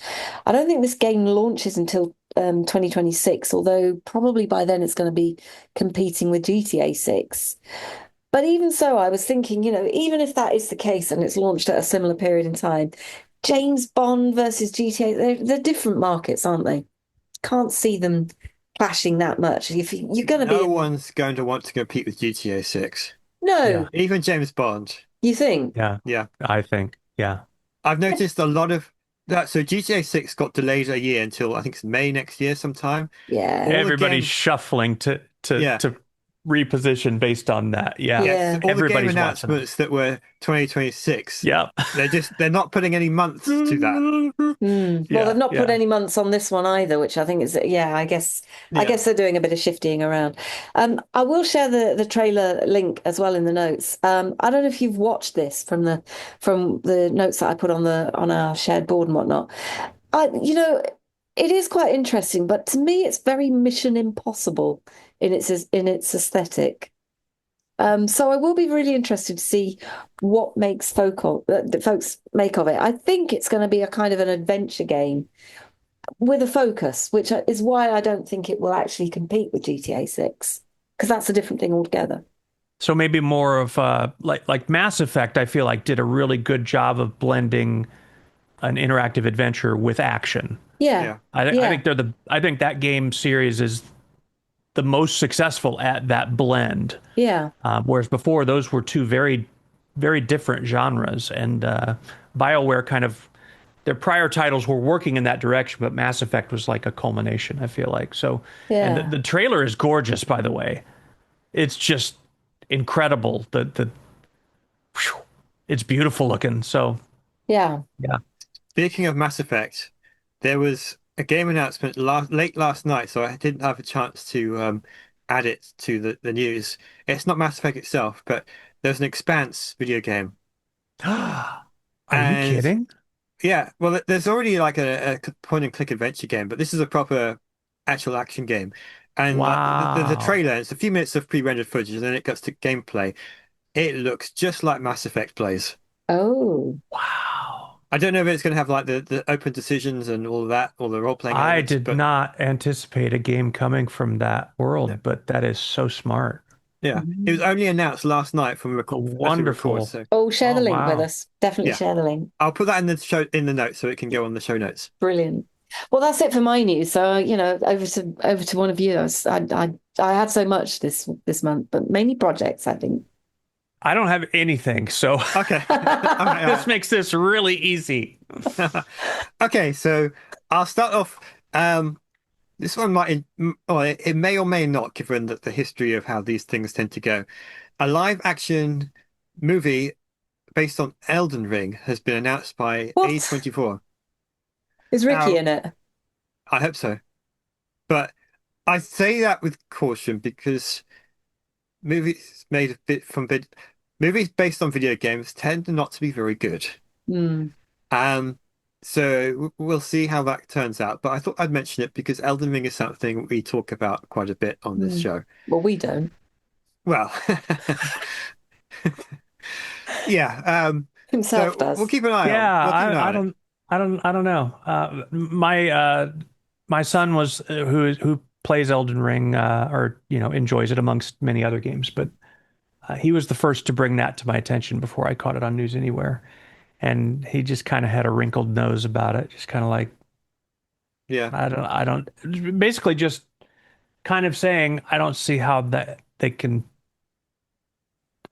Speaker 5: I don't think this game launches until 2026, although probably by then it's going to be competing with GTA 6. But even so, I was thinking, even if that is the case and it's launched at a similar period in time, James Bond versus GTA, they're different markets, aren't they? Can't see them clashing that much. If you're going to be
Speaker 2: No
Speaker 5: in,
Speaker 2: one's going to want to compete with GTA 6.
Speaker 5: no,
Speaker 1: Yeah.
Speaker 2: Even James Bond.
Speaker 5: you think,
Speaker 1: Yeah.
Speaker 2: Yeah.
Speaker 1: I think. Yeah.
Speaker 2: I've noticed a lot of that. So GTA 6 got delayed a year until I think it's May next year sometime.
Speaker 5: yeah,
Speaker 2: All the
Speaker 1: Everybody's
Speaker 2: game,
Speaker 1: shuffling to
Speaker 2: yeah.
Speaker 1: to reposition based on that. Yeah.
Speaker 2: Yes,
Speaker 5: yeah.
Speaker 2: all the game
Speaker 1: Everybody's watching them.
Speaker 2: announcements that were 2026,
Speaker 1: Yeah.
Speaker 2: they're not putting any months to that.
Speaker 5: Well, they've
Speaker 1: Yeah.
Speaker 5: not put
Speaker 1: Yeah.
Speaker 5: any months on this one either, which I think is, yeah, I
Speaker 2: Yeah.
Speaker 5: guess they're doing a bit of shifting around. I will share the trailer link as well in the notes. I don't know if you've watched this from the notes that I put on our shared board and whatnot. It is quite interesting, but to me, it's very Mission Impossible in its aesthetic. So I will be really interested to see what makes the folks make of it. I think it's going to be a kind of an adventure game with a focus, which is why I don't think it will actually compete with GTA 6, because that's a different thing altogether.
Speaker 1: So maybe more of like Mass Effect, I feel like did a really good job of blending an interactive adventure with action.
Speaker 5: Yeah,
Speaker 2: Yeah.
Speaker 1: I
Speaker 5: yeah,
Speaker 1: think I think that game series is the most successful at that blend.
Speaker 5: yeah,
Speaker 1: Whereas before, those were two very, very different genres. And BioWare kind of, their prior titles were working in that direction, but Mass Effect was like a culmination, I feel like. So, and
Speaker 5: yeah,
Speaker 1: the trailer is gorgeous, by the way. It's just incredible. Whew, it's beautiful looking. So,
Speaker 5: yeah.
Speaker 1: yeah.
Speaker 2: Speaking of Mass Effect, there was a game announcement late last night, so I didn't have a chance to add it to the news. It's not Mass Effect itself, but there's an Expanse video game.
Speaker 1: Are you
Speaker 2: And
Speaker 1: kidding?
Speaker 2: yeah, well, there's already like a point and click adventure game, but this is a proper actual action game. And like the
Speaker 1: Wow.
Speaker 2: trailer, it's a few minutes of pre-rendered footage, and then it gets to gameplay. It looks just like Mass Effect plays.
Speaker 5: Oh,
Speaker 1: Wow.
Speaker 2: I don't know if it's going to have like the open decisions and all that, all the role-playing
Speaker 1: I
Speaker 2: elements,
Speaker 1: did
Speaker 2: but
Speaker 1: not anticipate a game coming from that
Speaker 2: yeah,
Speaker 1: world, but that is so smart.
Speaker 2: yeah. It was only announced last night from as we record,
Speaker 1: Wonderful.
Speaker 2: so
Speaker 5: oh, share
Speaker 1: Oh,
Speaker 5: the link with
Speaker 1: wow.
Speaker 5: us. Definitely
Speaker 2: yeah.
Speaker 5: share the link.
Speaker 2: I'll put that in the notes so it can go on the show notes.
Speaker 5: Brilliant. Well, that's it for my news. So, over to one of you. I had so much this month, but mainly projects, I think.
Speaker 1: I don't have anything, so
Speaker 2: Okay. All right, all
Speaker 1: this makes this really easy.
Speaker 2: right. Okay, so I'll start off. This one might, or it may or may not, given that the history of how these things tend to go. A live action movie based on Elden Ring has been announced by
Speaker 5: What?
Speaker 2: A24.
Speaker 5: Is Ricky
Speaker 2: Now,
Speaker 5: in it?
Speaker 2: I hope so. But I say that with caution because movies made a bit from vid movies based on video games tend not to be very good.
Speaker 5: Hmm.
Speaker 2: Um, so we'll see how that turns out. But I thought I'd mention it because Elden Ring is something we talk about quite a bit on this
Speaker 5: Hmm.
Speaker 2: show.
Speaker 5: Well, we don't.
Speaker 2: Well, yeah. So
Speaker 5: Himself
Speaker 2: we'll
Speaker 5: does.
Speaker 2: keep an eye on.
Speaker 1: Yeah,
Speaker 2: We'll keep an eye
Speaker 1: I
Speaker 2: on it.
Speaker 1: don't, I don't know. My son was who plays Elden Ring, or enjoys it amongst many other games, but he was the first to bring that to my attention before I caught it on News Anywhere, and he just kind of had a wrinkled nose about it, just kind of like
Speaker 2: Yeah.
Speaker 1: I don't, basically just kind of saying I don't see how that they can.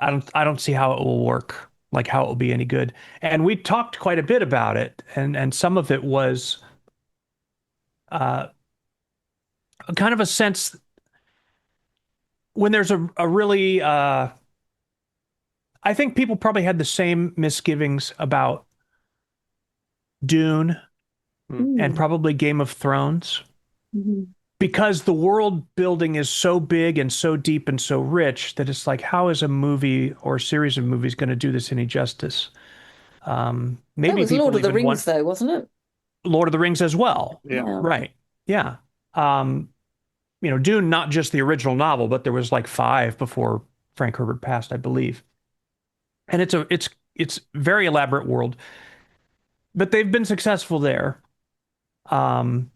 Speaker 1: I don't see how it will work, like how it will be any good. And we talked quite a bit about it, and some of it was uh, kind of a sense when there's a really I think people probably had the same misgivings about Dune and
Speaker 5: Hmm.
Speaker 1: probably Game of Thrones
Speaker 5: Mhm.
Speaker 1: because the world building is so big and so deep and so rich that it's like, how is a movie or a series of movies going to do this any justice?
Speaker 5: That
Speaker 1: Maybe
Speaker 5: was Lord
Speaker 1: people
Speaker 5: of the
Speaker 1: even
Speaker 5: Rings,
Speaker 1: want
Speaker 5: though, wasn't it?
Speaker 1: Lord of the Rings as well.
Speaker 2: Yeah.
Speaker 5: Yeah.
Speaker 1: Right. Yeah. Um, Dune, not just the original novel, but there was like five before Frank Herbert passed, I believe. And it's very elaborate world, but they've been successful there. Um,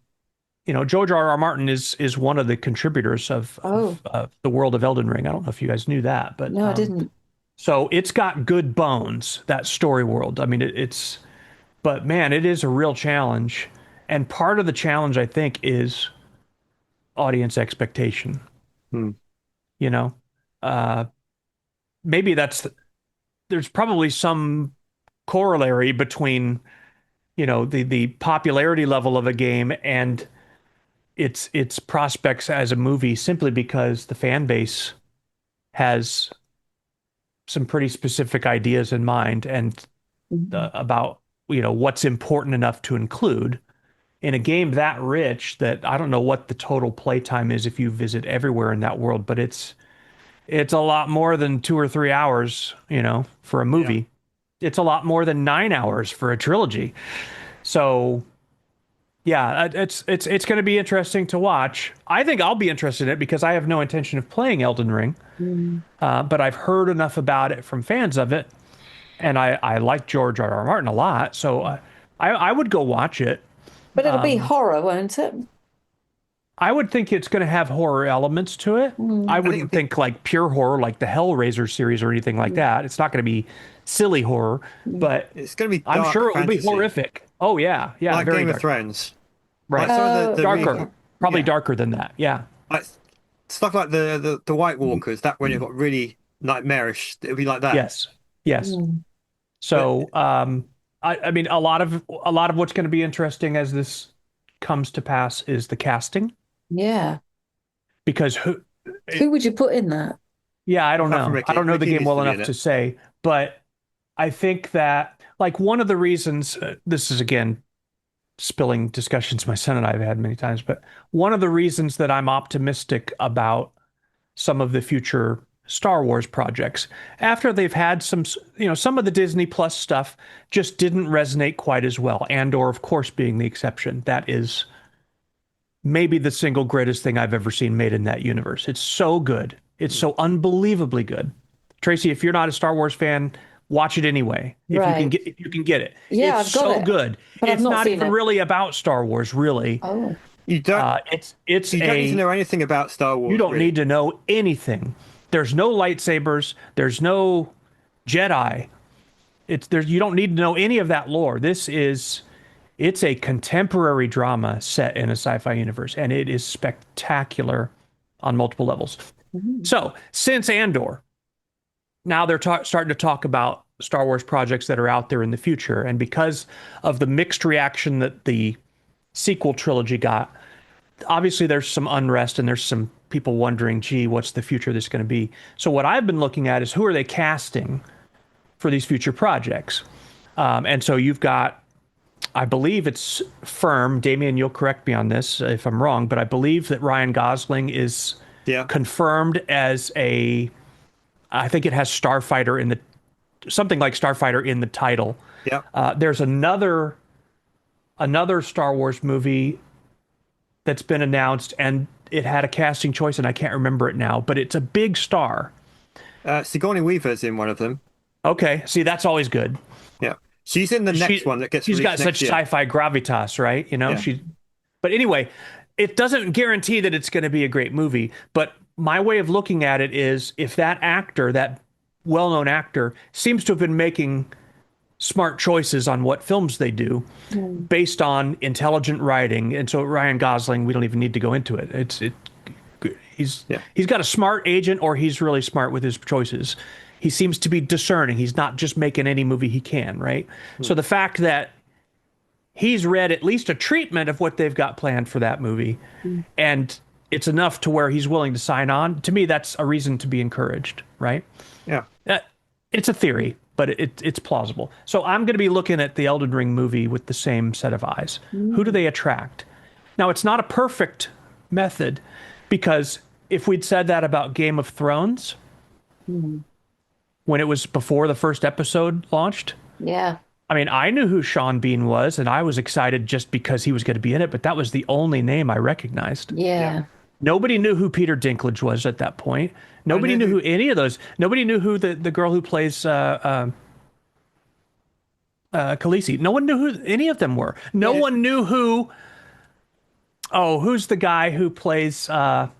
Speaker 1: George R. R. Martin is one of the contributors
Speaker 5: Oh,
Speaker 1: of the world of Elden Ring. I don't know if you guys knew that, but
Speaker 5: no, I didn't.
Speaker 1: so it's got good bones, that story world. I mean, but man, it is a real challenge. And part of the challenge, I think, is audience expectation.
Speaker 2: Hmm.
Speaker 1: You know, uh, maybe there's probably some corollary between, the popularity level of a game and its prospects as a movie simply because the fan base has some pretty specific ideas in mind and
Speaker 5: Mhm.
Speaker 1: about what's important enough to include in a game that rich that I don't know what the total playtime is if you visit everywhere in that world, but it's a lot more than 2 or 3 hours, for a
Speaker 2: Yeah.
Speaker 1: movie. It's a lot more than 9 hours for a trilogy. So yeah, it's going to be interesting to watch. I think I'll be interested in it because I have no intention of playing Elden Ring,
Speaker 5: Mm.
Speaker 1: but I've heard enough about it from fans of it, and I like George R. R. Martin a lot, so I would go watch it.
Speaker 5: But it'll be
Speaker 1: Um,
Speaker 5: horror, won't it?
Speaker 1: I would think it's going to have horror elements to it. I
Speaker 5: Mm.
Speaker 2: I think
Speaker 1: wouldn't think like pure horror like the Hellraiser series or anything like that. It's not going to be silly horror,
Speaker 5: Mm.
Speaker 1: but
Speaker 2: it's going to be
Speaker 1: I'm
Speaker 2: dark
Speaker 1: sure it will be
Speaker 2: fantasy,
Speaker 1: horrific. Oh yeah, yeah,
Speaker 2: like
Speaker 1: very
Speaker 2: Game of
Speaker 1: dark.
Speaker 2: Thrones. Like
Speaker 1: Right.
Speaker 2: some of
Speaker 5: Oh,
Speaker 2: the
Speaker 1: Darker.
Speaker 5: okay.
Speaker 1: Probably
Speaker 2: yeah,
Speaker 1: darker than that. Yeah.
Speaker 2: like stuff like the White Walkers. That when it got really nightmarish, it would be like that.
Speaker 1: Yes. Yes.
Speaker 5: Mm.
Speaker 2: But
Speaker 1: So, I mean, a lot of what's going to be interesting as this comes to pass is the casting,
Speaker 5: Yeah.
Speaker 1: because
Speaker 5: Who would you put in that?
Speaker 1: yeah, I don't
Speaker 2: apart from
Speaker 1: know. I
Speaker 2: Ricky,
Speaker 1: don't know the
Speaker 2: Ricky
Speaker 1: game
Speaker 2: needs
Speaker 1: well
Speaker 2: to be in
Speaker 1: enough
Speaker 2: it.
Speaker 1: to say, but I think that like one of the reasons, this is again spilling discussions my son and I have had many times, but one of the reasons that I'm optimistic about some of the future Star Wars projects after they've had some of the Disney Plus stuff just didn't resonate quite as well. Andor, of course, being the exception. That is maybe the single greatest thing I've ever seen made in that universe. It's so good. It's
Speaker 2: Hmm.
Speaker 1: so unbelievably good. Tracy, if you're not a Star Wars fan, watch it anyway.
Speaker 5: Right.
Speaker 1: If you can get it.
Speaker 5: Yeah,
Speaker 1: It's
Speaker 5: I've got
Speaker 1: so
Speaker 5: it,
Speaker 1: good.
Speaker 5: but I've
Speaker 1: It's
Speaker 5: not
Speaker 1: not
Speaker 5: seen
Speaker 1: even
Speaker 5: it.
Speaker 1: really about Star Wars, really.
Speaker 5: Oh.
Speaker 2: You don't
Speaker 1: It's
Speaker 2: you don't need to
Speaker 1: a
Speaker 2: know anything about Star
Speaker 1: you
Speaker 2: Wars,
Speaker 1: don't need
Speaker 2: really.
Speaker 1: to know anything. There's no lightsabers. There's no Jedi. You don't need to know any of that lore. It's a contemporary drama set in a sci-fi universe, and it is spectacular on multiple levels.
Speaker 5: Mhm.
Speaker 1: So, since Andor, now they're starting to talk about Star Wars projects that are out there in the future, and because of the mixed reaction that the sequel trilogy got, obviously there's some unrest and there's some people wondering, gee, what's the future of this going to be? So what I've been looking at is who are they casting for these future projects? And so you've got, I believe it's firm. Damien, you'll correct me on this if I'm wrong, but I believe that Ryan Gosling is
Speaker 2: Yeah.
Speaker 1: confirmed as I think it has Starfighter in the, something like Starfighter in the title.
Speaker 2: Yeah.
Speaker 1: There's another Star Wars movie that's been announced, and it had a casting choice, and I can't remember it now, but it's a big star.
Speaker 2: Sigourney Weaver's in one of them.
Speaker 1: Okay, see, that's always good.
Speaker 2: Yeah. She's in the next one that gets
Speaker 1: She's got
Speaker 2: released next
Speaker 1: such
Speaker 2: year.
Speaker 1: sci-fi gravitas, right? You know,
Speaker 2: Yeah.
Speaker 1: But anyway, it doesn't guarantee that it's going to be a great movie. But my way of looking at it is if that actor, that well-known actor, seems to have been making smart choices on what films they do based on intelligent writing. And so Ryan Gosling, we don't even need to go into it. He's
Speaker 2: Yeah.
Speaker 1: he's got a smart agent, or he's really smart with his choices. He seems to be discerning. He's not just making any movie he can, right? So the fact that he's read at least a treatment of what they've got planned for that movie, and it's enough to where he's willing to sign on, to me, that's a reason to be encouraged, right?
Speaker 2: Yeah.
Speaker 1: It's a theory, but it's plausible. So I'm going to be looking at the Elden Ring movie with the same set of eyes. Who do they attract? Now, it's not a perfect method, because if we'd said that about Game of Thrones when it was before the first episode launched,
Speaker 5: Yeah.
Speaker 1: I mean, I knew who Sean Bean was, and I was excited just because he was going to be in it, but that was the only name I recognized.
Speaker 5: Yeah.
Speaker 1: Nobody knew who Peter Dinklage was at that point. Nobody knew who any of those. Nobody knew who the girl who plays Khaleesi. No one knew who any of them were. No one knew who. Oh, who's the guy who plays her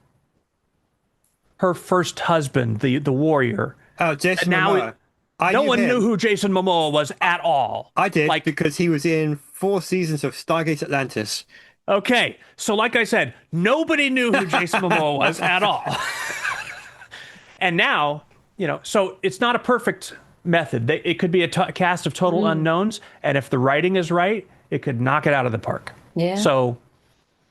Speaker 1: first husband, the warrior?
Speaker 2: Oh, Jason
Speaker 1: Now
Speaker 2: Momoa. I
Speaker 1: No
Speaker 2: knew
Speaker 1: one
Speaker 2: him.
Speaker 1: knew who Jason Momoa was at all.
Speaker 2: I did,
Speaker 1: Like,
Speaker 2: because he was in 4 seasons of Stargate Atlantis.
Speaker 1: okay, so like I said, nobody knew who Jason Momoa was at all. And now, so it's not a perfect method. It could be a cast of total unknowns, and if the writing is right, it could knock it out of the park.
Speaker 5: Yeah.
Speaker 1: So,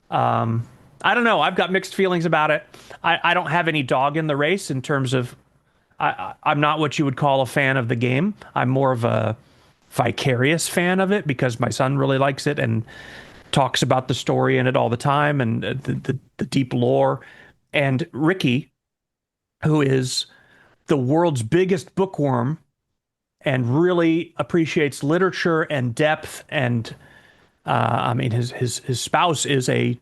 Speaker 1: I don't know. I've got mixed feelings about it. I don't have any dog in the race in terms of, I'm not what you would call a fan of the game. I'm more of a vicarious fan of it because my son really likes it and talks about the story in it all the time and the deep lore. And Ricky, who is the world's biggest bookworm and really appreciates literature and depth, and I mean his spouse is a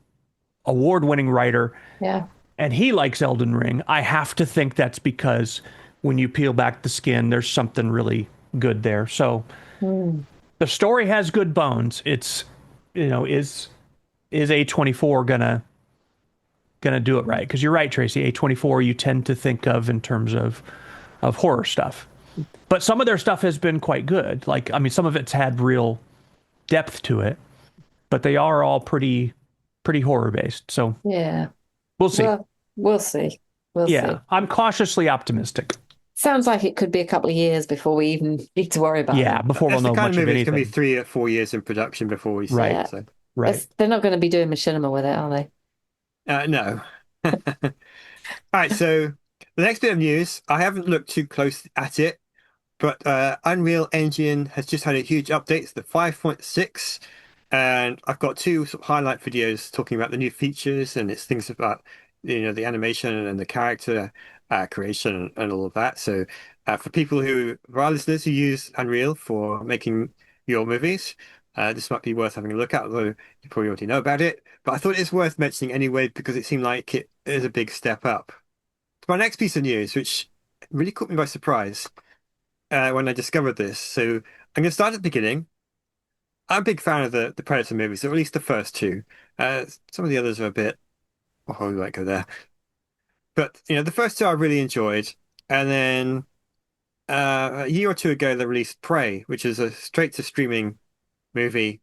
Speaker 1: award-winning writer,
Speaker 5: Yeah.
Speaker 1: and he likes Elden Ring. I have to think that's because when you peel back the skin, there's something really good there. So the story has good bones. It's, is A24 gonna do it right? Because you're right, Tracy. A24 you tend to think of in terms of horror stuff, but some of their stuff has been quite good. Like, I mean, some of it's had real depth to it, but they are all pretty horror based. So
Speaker 5: Yeah.
Speaker 1: we'll see.
Speaker 5: Well, we'll see. We'll
Speaker 1: Yeah,
Speaker 5: see.
Speaker 1: I'm cautiously optimistic.
Speaker 5: Sounds like it could be a couple of years before we even need to worry about
Speaker 1: Yeah,
Speaker 5: it.
Speaker 1: before we'll
Speaker 2: That's the
Speaker 1: know
Speaker 2: kind
Speaker 1: much
Speaker 2: of
Speaker 1: of
Speaker 2: movie. It's going to be
Speaker 1: anything.
Speaker 2: 3 or 4 years in production before we see
Speaker 1: Right.
Speaker 2: it. So,
Speaker 1: Right.
Speaker 5: They're not going to be doing Machinima with it, are they?
Speaker 2: no. All right. So the next bit of news, I haven't looked too close at it, but Unreal Engine has just had a huge update. It's the 5.6, and I've got 2 sort of highlight videos talking about the new features, and it's things about the animation and the character creation and all of that. So for people for our listeners who use Unreal for making your movies, this might be worth having a look at, although you probably already know about it. But I thought it's worth mentioning anyway because it seemed like it is a big step up. My next piece of news, which really caught me by surprise when I discovered this. So I'm going to start at the beginning. I'm a big fan of the Predator movies, or at least the first 2. Some of the others are a bit, oh, we won't go there. But the first 2 I really enjoyed, and then a year or 2 ago they released Prey, which is a straight to streaming movie,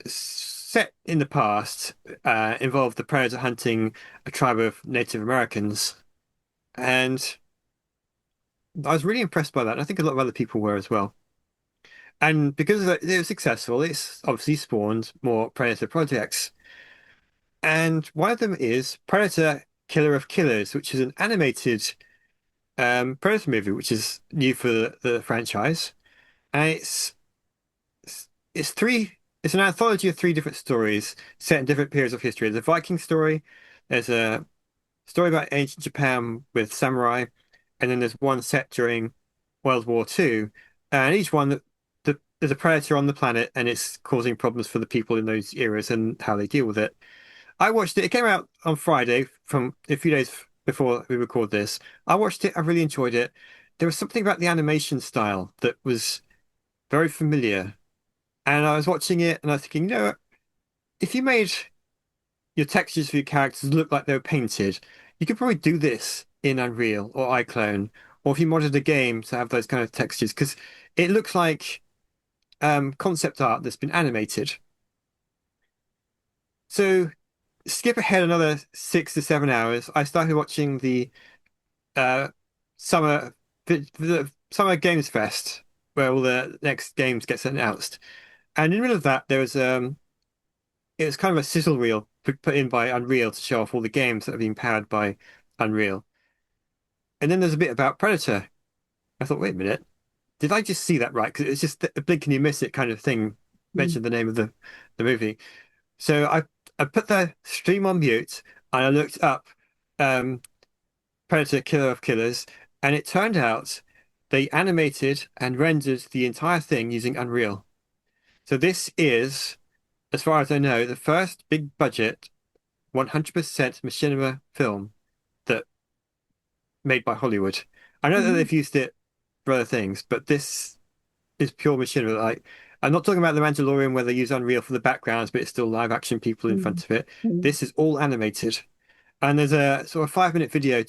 Speaker 2: set in the past, involved the Predator hunting a tribe of Native Americans, and I was really impressed by that. I think a lot of other people were as well. And because it was successful, it's obviously spawned more Predator projects. And one of them is Predator Killer of Killers, which is an animated Predator movie, which is new for the franchise. And it's three. It's an anthology of three different stories set in different periods of history. There's a Viking story, there's a story about ancient Japan with samurai, and then there's one set during World War II. And each one, there's a predator on the planet, and it's causing problems for the people in those eras and how they deal with it. I watched it. It came out on Friday, from a few days before we record this. I watched it. I really enjoyed it. There was something about the animation style that was very familiar. And I was watching it and I was thinking, if you made your textures for your characters look like they were painted, you could probably do this in Unreal or iClone, or if you modded a game to have those kind of textures, because it looks like concept art that's been animated. So skip ahead another 6 to 7 hours. I started watching the uh, summer the summer games fest where all the next games gets announced. And in the middle of that, there was it was kind of a sizzle reel put in by Unreal to show off all the games that are being powered by Unreal. And then there's a bit about Predator. I thought, wait a minute, did I just see that right? Because it's just a blink and you miss it kind of thing. Mentioned the name of the movie. So I put the stream on mute and I looked up um, Predator Killer of Killers, and it turned out they animated and rendered the entire thing using Unreal. So this is, as far as I know, the first big budget 100% Machinima film that made by Hollywood. I know that
Speaker 5: Mhm.
Speaker 2: they've used it for other things, but this is pure Machinima. Like, I'm not talking about The Mandalorian where they use Unreal for the backgrounds, but it's still live action people in front of it.
Speaker 5: Mhm.
Speaker 2: This is all animated. And there's a sort of 5 minute video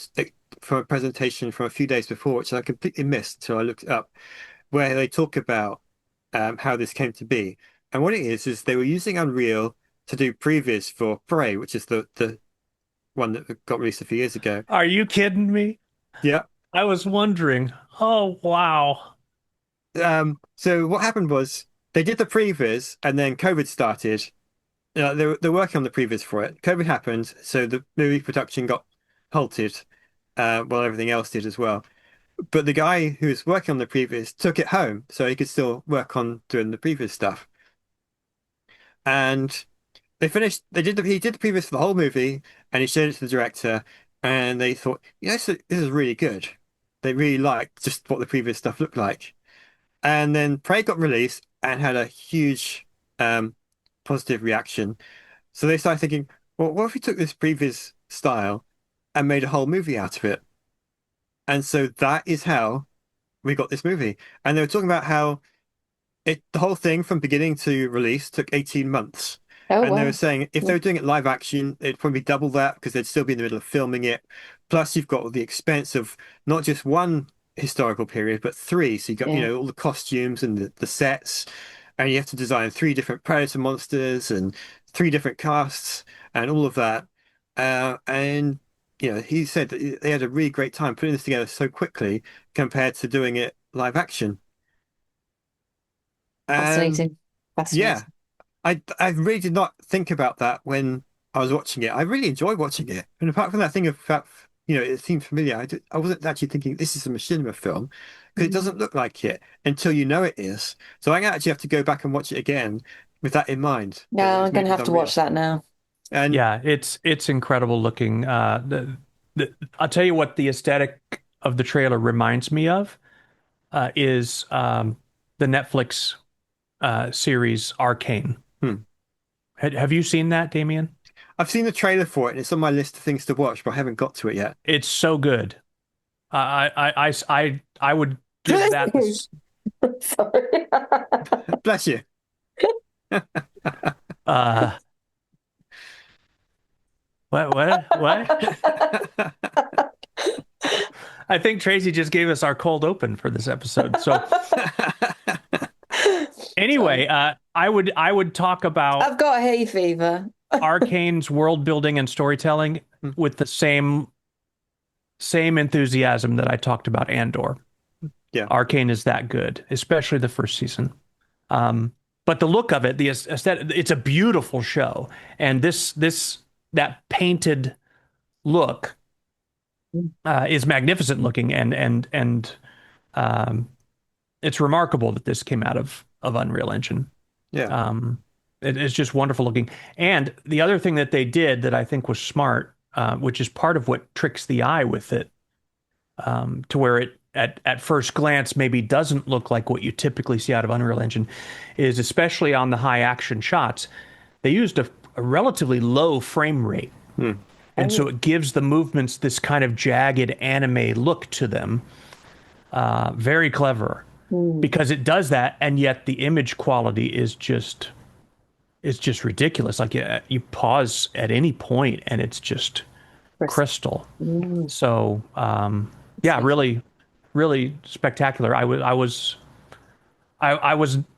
Speaker 2: from a presentation from a few days before, which I completely missed till I looked it up, where they talk about how this came to be. And what it is they were using Unreal to do previews for Prey, which is the one that got released a few years ago.
Speaker 1: Are you kidding me?
Speaker 2: Yeah.
Speaker 1: I was wondering. Oh, wow.
Speaker 2: So what happened was they did the previs and then COVID started. They're working on the previs for it. COVID happened, so the movie production got halted, while everything else did as well. But the guy who was working on the previs took it home so he could still work on doing the previs stuff. And he did the previs for the whole movie and he showed it to the director and they thought, this is really good. They really liked just what the previous stuff looked like. And then Prey got released and had a huge um, positive reaction. So they started thinking, well, what if we took this previous style and made a whole movie out of it? And so that is how we got this movie. And they were talking about how the whole thing from beginning to release took 18 months.
Speaker 5: Oh,
Speaker 2: And they were
Speaker 5: wow.
Speaker 2: saying if they were doing it live action, it'd probably double that because they'd still be in the middle of filming it. Plus, you've got the expense of not just one historical period, but three. So you got,
Speaker 5: Yeah.
Speaker 2: all the costumes and the sets, and you have to design three different predator monsters and three different casts and all of that. And he said that they had a really great time putting this together so quickly compared to doing it live action. And
Speaker 5: Fascinating.
Speaker 2: yeah.
Speaker 5: Fascinating.
Speaker 2: I really did not think about that when I was watching it. I really enjoyed watching it. And apart from that thing of that, it seemed familiar. I wasn't actually thinking this is a Machinima film because it
Speaker 5: Mhm.
Speaker 2: doesn't look like it until you know it is. So I actually have to go back and watch it again with that in mind, that it
Speaker 5: No,
Speaker 2: was
Speaker 5: I'm going
Speaker 2: made
Speaker 5: to
Speaker 2: with
Speaker 5: have to watch
Speaker 2: Unreal.
Speaker 5: that now.
Speaker 2: And
Speaker 1: Yeah, it's incredible looking. I'll tell you what the aesthetic of the trailer reminds me of is the Netflix series Arcane.
Speaker 2: hmm,
Speaker 1: Have you seen that, Damien?
Speaker 2: I've seen the trailer for it and it's on my list of things to watch, but I haven't got to it yet.
Speaker 1: It's so good. I would give that this.
Speaker 5: Sorry.
Speaker 2: Bless you.
Speaker 1: Uh, what? I think Tracy just gave us our cold open for this episode. So anyway,
Speaker 5: Sorry.
Speaker 1: I would talk about
Speaker 5: I've got hay fever.
Speaker 1: Arcane's world building and storytelling with the same enthusiasm that I talked about Andor.
Speaker 2: Yeah.
Speaker 1: Arcane is that good, especially the first season. But the look of it, the aesthetic, it's a beautiful show. And this that painted look is magnificent looking, and um, it's remarkable that this came out of Unreal Engine.
Speaker 2: Yeah.
Speaker 1: Um, it is just wonderful looking. And the other thing that they did that I think was smart, which is part of what tricks the eye with it, to where it at first glance maybe doesn't look like what you typically see out of Unreal Engine, is especially on the high action shots, they used a relatively low frame rate.
Speaker 2: Hmm.
Speaker 1: And so it gives the movements this kind of jagged anime look to them. Very clever because it does that, and yet the image quality is just ridiculous. Like you pause at any point, and it's just crystal. So yeah, really, really spectacular. I was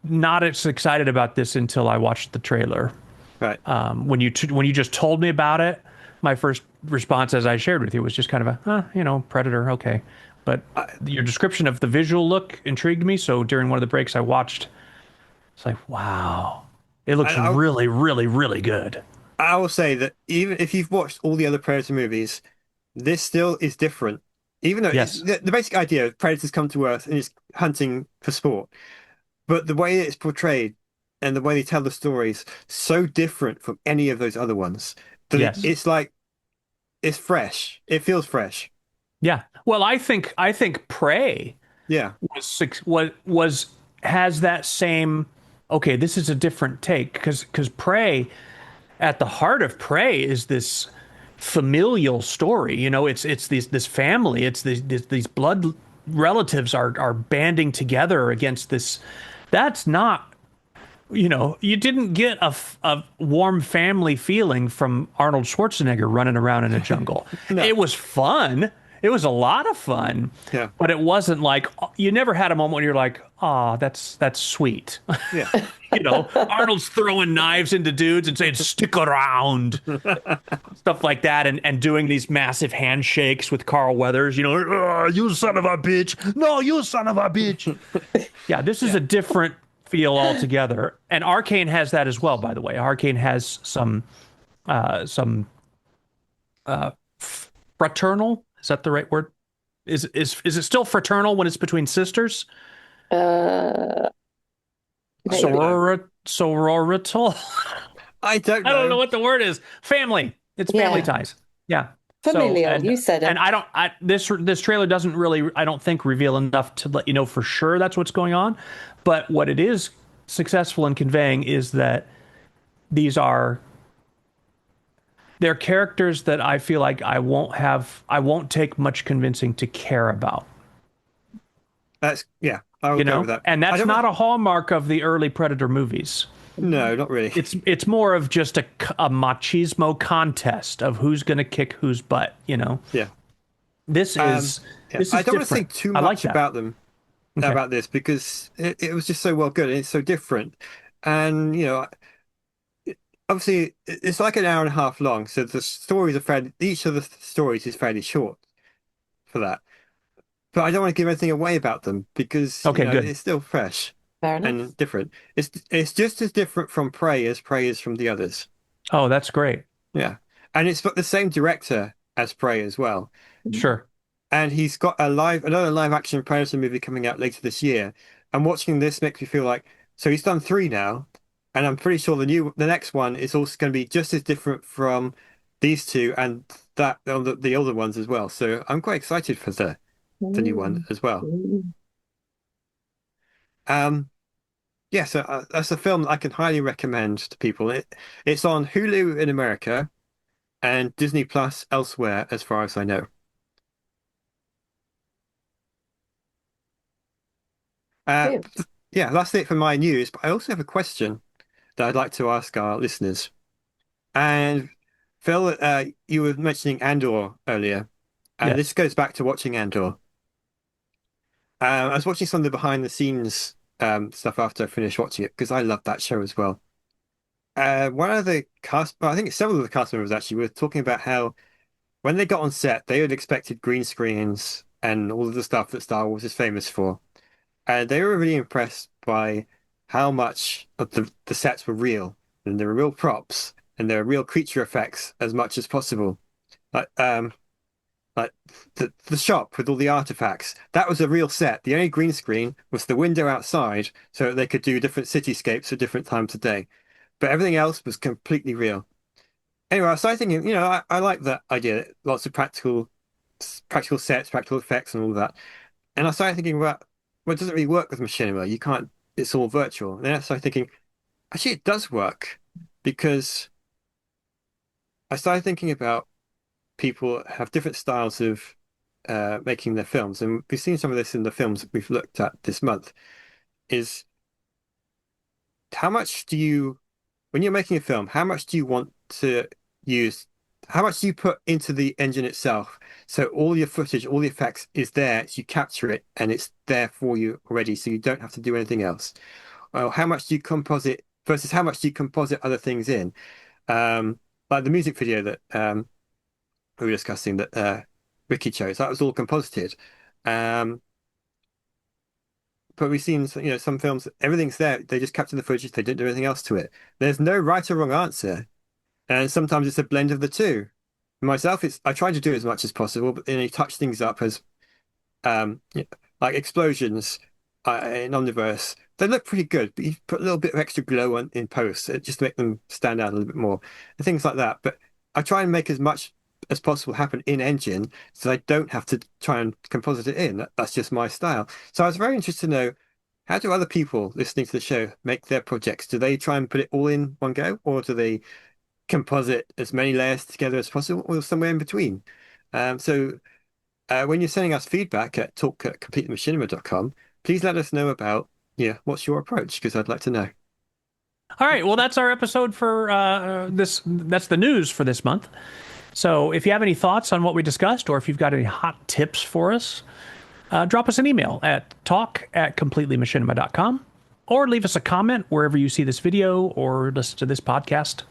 Speaker 1: not as excited about this until I watched the trailer.
Speaker 2: Right.
Speaker 1: When you just told me about it, my first response, as I shared with you, was just kind of Predator, okay. But your description of the visual look intrigued me, so during one of the breaks I watched, it's like, wow, it looks really, really, really good.
Speaker 2: I will say that even if you've watched all the other Predator movies, this still is different. Even though
Speaker 1: Yes.
Speaker 2: the basic idea of predators come to Earth and is hunting for sport, but the way it's portrayed and the way they tell the stories so different from any of those other ones that
Speaker 1: Yes.
Speaker 2: it's like it's fresh. It feels fresh.
Speaker 1: Yeah. Well, I think Prey
Speaker 2: Yeah.
Speaker 1: was has that same, okay, this is a different take, because Prey, at the heart of Prey, is this familial story. It's this family, it's these blood relatives are banding together against this. That's not, you didn't get a warm family feeling from Arnold Schwarzenegger running around in a jungle.
Speaker 2: No.
Speaker 1: It was fun. It was a lot of fun.
Speaker 2: Yeah.
Speaker 1: But it wasn't like, you never had a moment when you're like, oh, that's sweet.
Speaker 2: Yeah.
Speaker 1: Arnold's throwing knives into dudes and saying, stick around. Stuff like that. And doing these massive handshakes with Carl Weathers, "Oh, you son of a bitch. No, you son of a bitch." Yeah, this is a different feel altogether. And Arcane has that as well, by the way. Arcane has some fraternal. Is that the right word? Is it still fraternal when it's between sisters?
Speaker 5: Uh, maybe.
Speaker 1: Sororital.
Speaker 2: I don't
Speaker 1: I don't know
Speaker 2: know.
Speaker 1: what the word is. Family. It's family
Speaker 5: Yeah.
Speaker 1: ties. Yeah.
Speaker 5: Familial,
Speaker 1: and,
Speaker 5: you said it.
Speaker 1: and this trailer doesn't really, I don't think, reveal enough to let you know for sure that's what's going on. But what it is successful in conveying is that they're characters that I feel like I won't take much convincing to care about.
Speaker 2: I would go with that.
Speaker 1: And
Speaker 2: I
Speaker 1: that's
Speaker 2: don't
Speaker 1: not a hallmark of the early Predator movies.
Speaker 2: No, not really.
Speaker 1: It's more of just a machismo contest of who's going to kick whose butt.
Speaker 2: Yeah.
Speaker 1: This is
Speaker 2: Yeah.
Speaker 1: this is
Speaker 2: I don't want to say
Speaker 1: different.
Speaker 2: too
Speaker 1: I like
Speaker 2: much
Speaker 1: that.
Speaker 2: about them
Speaker 1: Okay.
Speaker 2: about this because it was just so well good and it's so different. And obviously it's like an hour and a half long, so the stories are fairly each of the stories is fairly short for that. But I don't want to give anything away about them because
Speaker 1: Okay, good.
Speaker 2: it's still fresh
Speaker 5: Fair enough.
Speaker 2: and different. It's just as different from Prey as Prey is from the others.
Speaker 1: Oh, that's great.
Speaker 2: Yeah. And it's got the same director as Prey as well.
Speaker 1: Sure.
Speaker 2: And he's got another live action Predator movie coming out later this year. And watching this makes me feel like, so he's done three now, and I'm pretty sure the next one is also going to be just as different from these two and the older ones as well. So I'm quite excited for the new one as well.
Speaker 5: Mm.
Speaker 2: Yeah, so that's a film I can highly recommend to people. It's on Hulu in America and Disney Plus elsewhere, as far as I know. Uh,
Speaker 5: Good.
Speaker 2: yeah, that's it for my news. But I also have a question that I'd like to ask our listeners. And Phil, you were mentioning Andor earlier, and
Speaker 1: Yes.
Speaker 2: this goes back to watching Andor. I was watching some of the behind the scenes stuff after I finished watching it because I love that show as well. One of the cast, well, I think several of the cast members actually were talking about how when they got on set, they had expected green screens and all of the stuff that Star Wars is famous for. And they were really impressed by how much of the sets were real and there were real props and there are real creature effects as much as possible. Like like the shop with all the artifacts, that was a real set. The only green screen was the window outside, so that they could do different cityscapes at different times of day. But everything else was completely real. Anyway, I started thinking, I like that idea. Lots of practical sets, practical effects, and all of that. And I started thinking about, well, it doesn't really work with Machinima. You can't. It's all virtual. And then I started thinking, actually, it does work because I started thinking about people have different styles of making their films, and we've seen some of this in the films that we've looked at this month. Is how much do you, when you're making a film, how much do you want to use? How much do you put into the engine itself? So all your footage, all the effects is there, so you capture it, and it's there for you already, so you don't have to do anything else. Well, how much do you composite versus how much do you composite other things in? Like the music video that we were discussing that Ricky chose. That was all composited. Um, but we've seen, some films, everything's there. They just capture the footage. They didn't do anything else to it. There's no right or wrong answer. And sometimes it's a blend of the two. Myself, I try to do as much as possible, but then you touch things up as, like explosions in Omnibus. They look pretty good, but you put a little bit of extra glow in post just to make them stand out a little bit more and things like that. But I try and make as much as possible happen in engine so I don't have to try and composite it in. That's just my style. So I was very interested to know, how do other people listening to the show make their projects? Do they try and put it all in one go, or do they composite as many layers together as possible, or somewhere in between? When you're sending us feedback at talk@completemachinima.com, please let us know about, what's your approach, because I'd like to know.
Speaker 1: All right. Well, that's our episode for this. That's the news for this month. So if you have any thoughts on what we discussed, or if you've got any hot tips for us, drop us an email at talk@completemachinima.com, or leave us a comment wherever you see this video or listen to this podcast.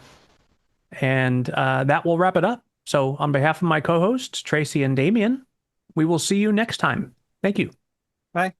Speaker 1: And that will wrap it up. So on behalf of my co-hosts, Tracy and Damien, we will see you next time. Thank you.
Speaker 2: Bye.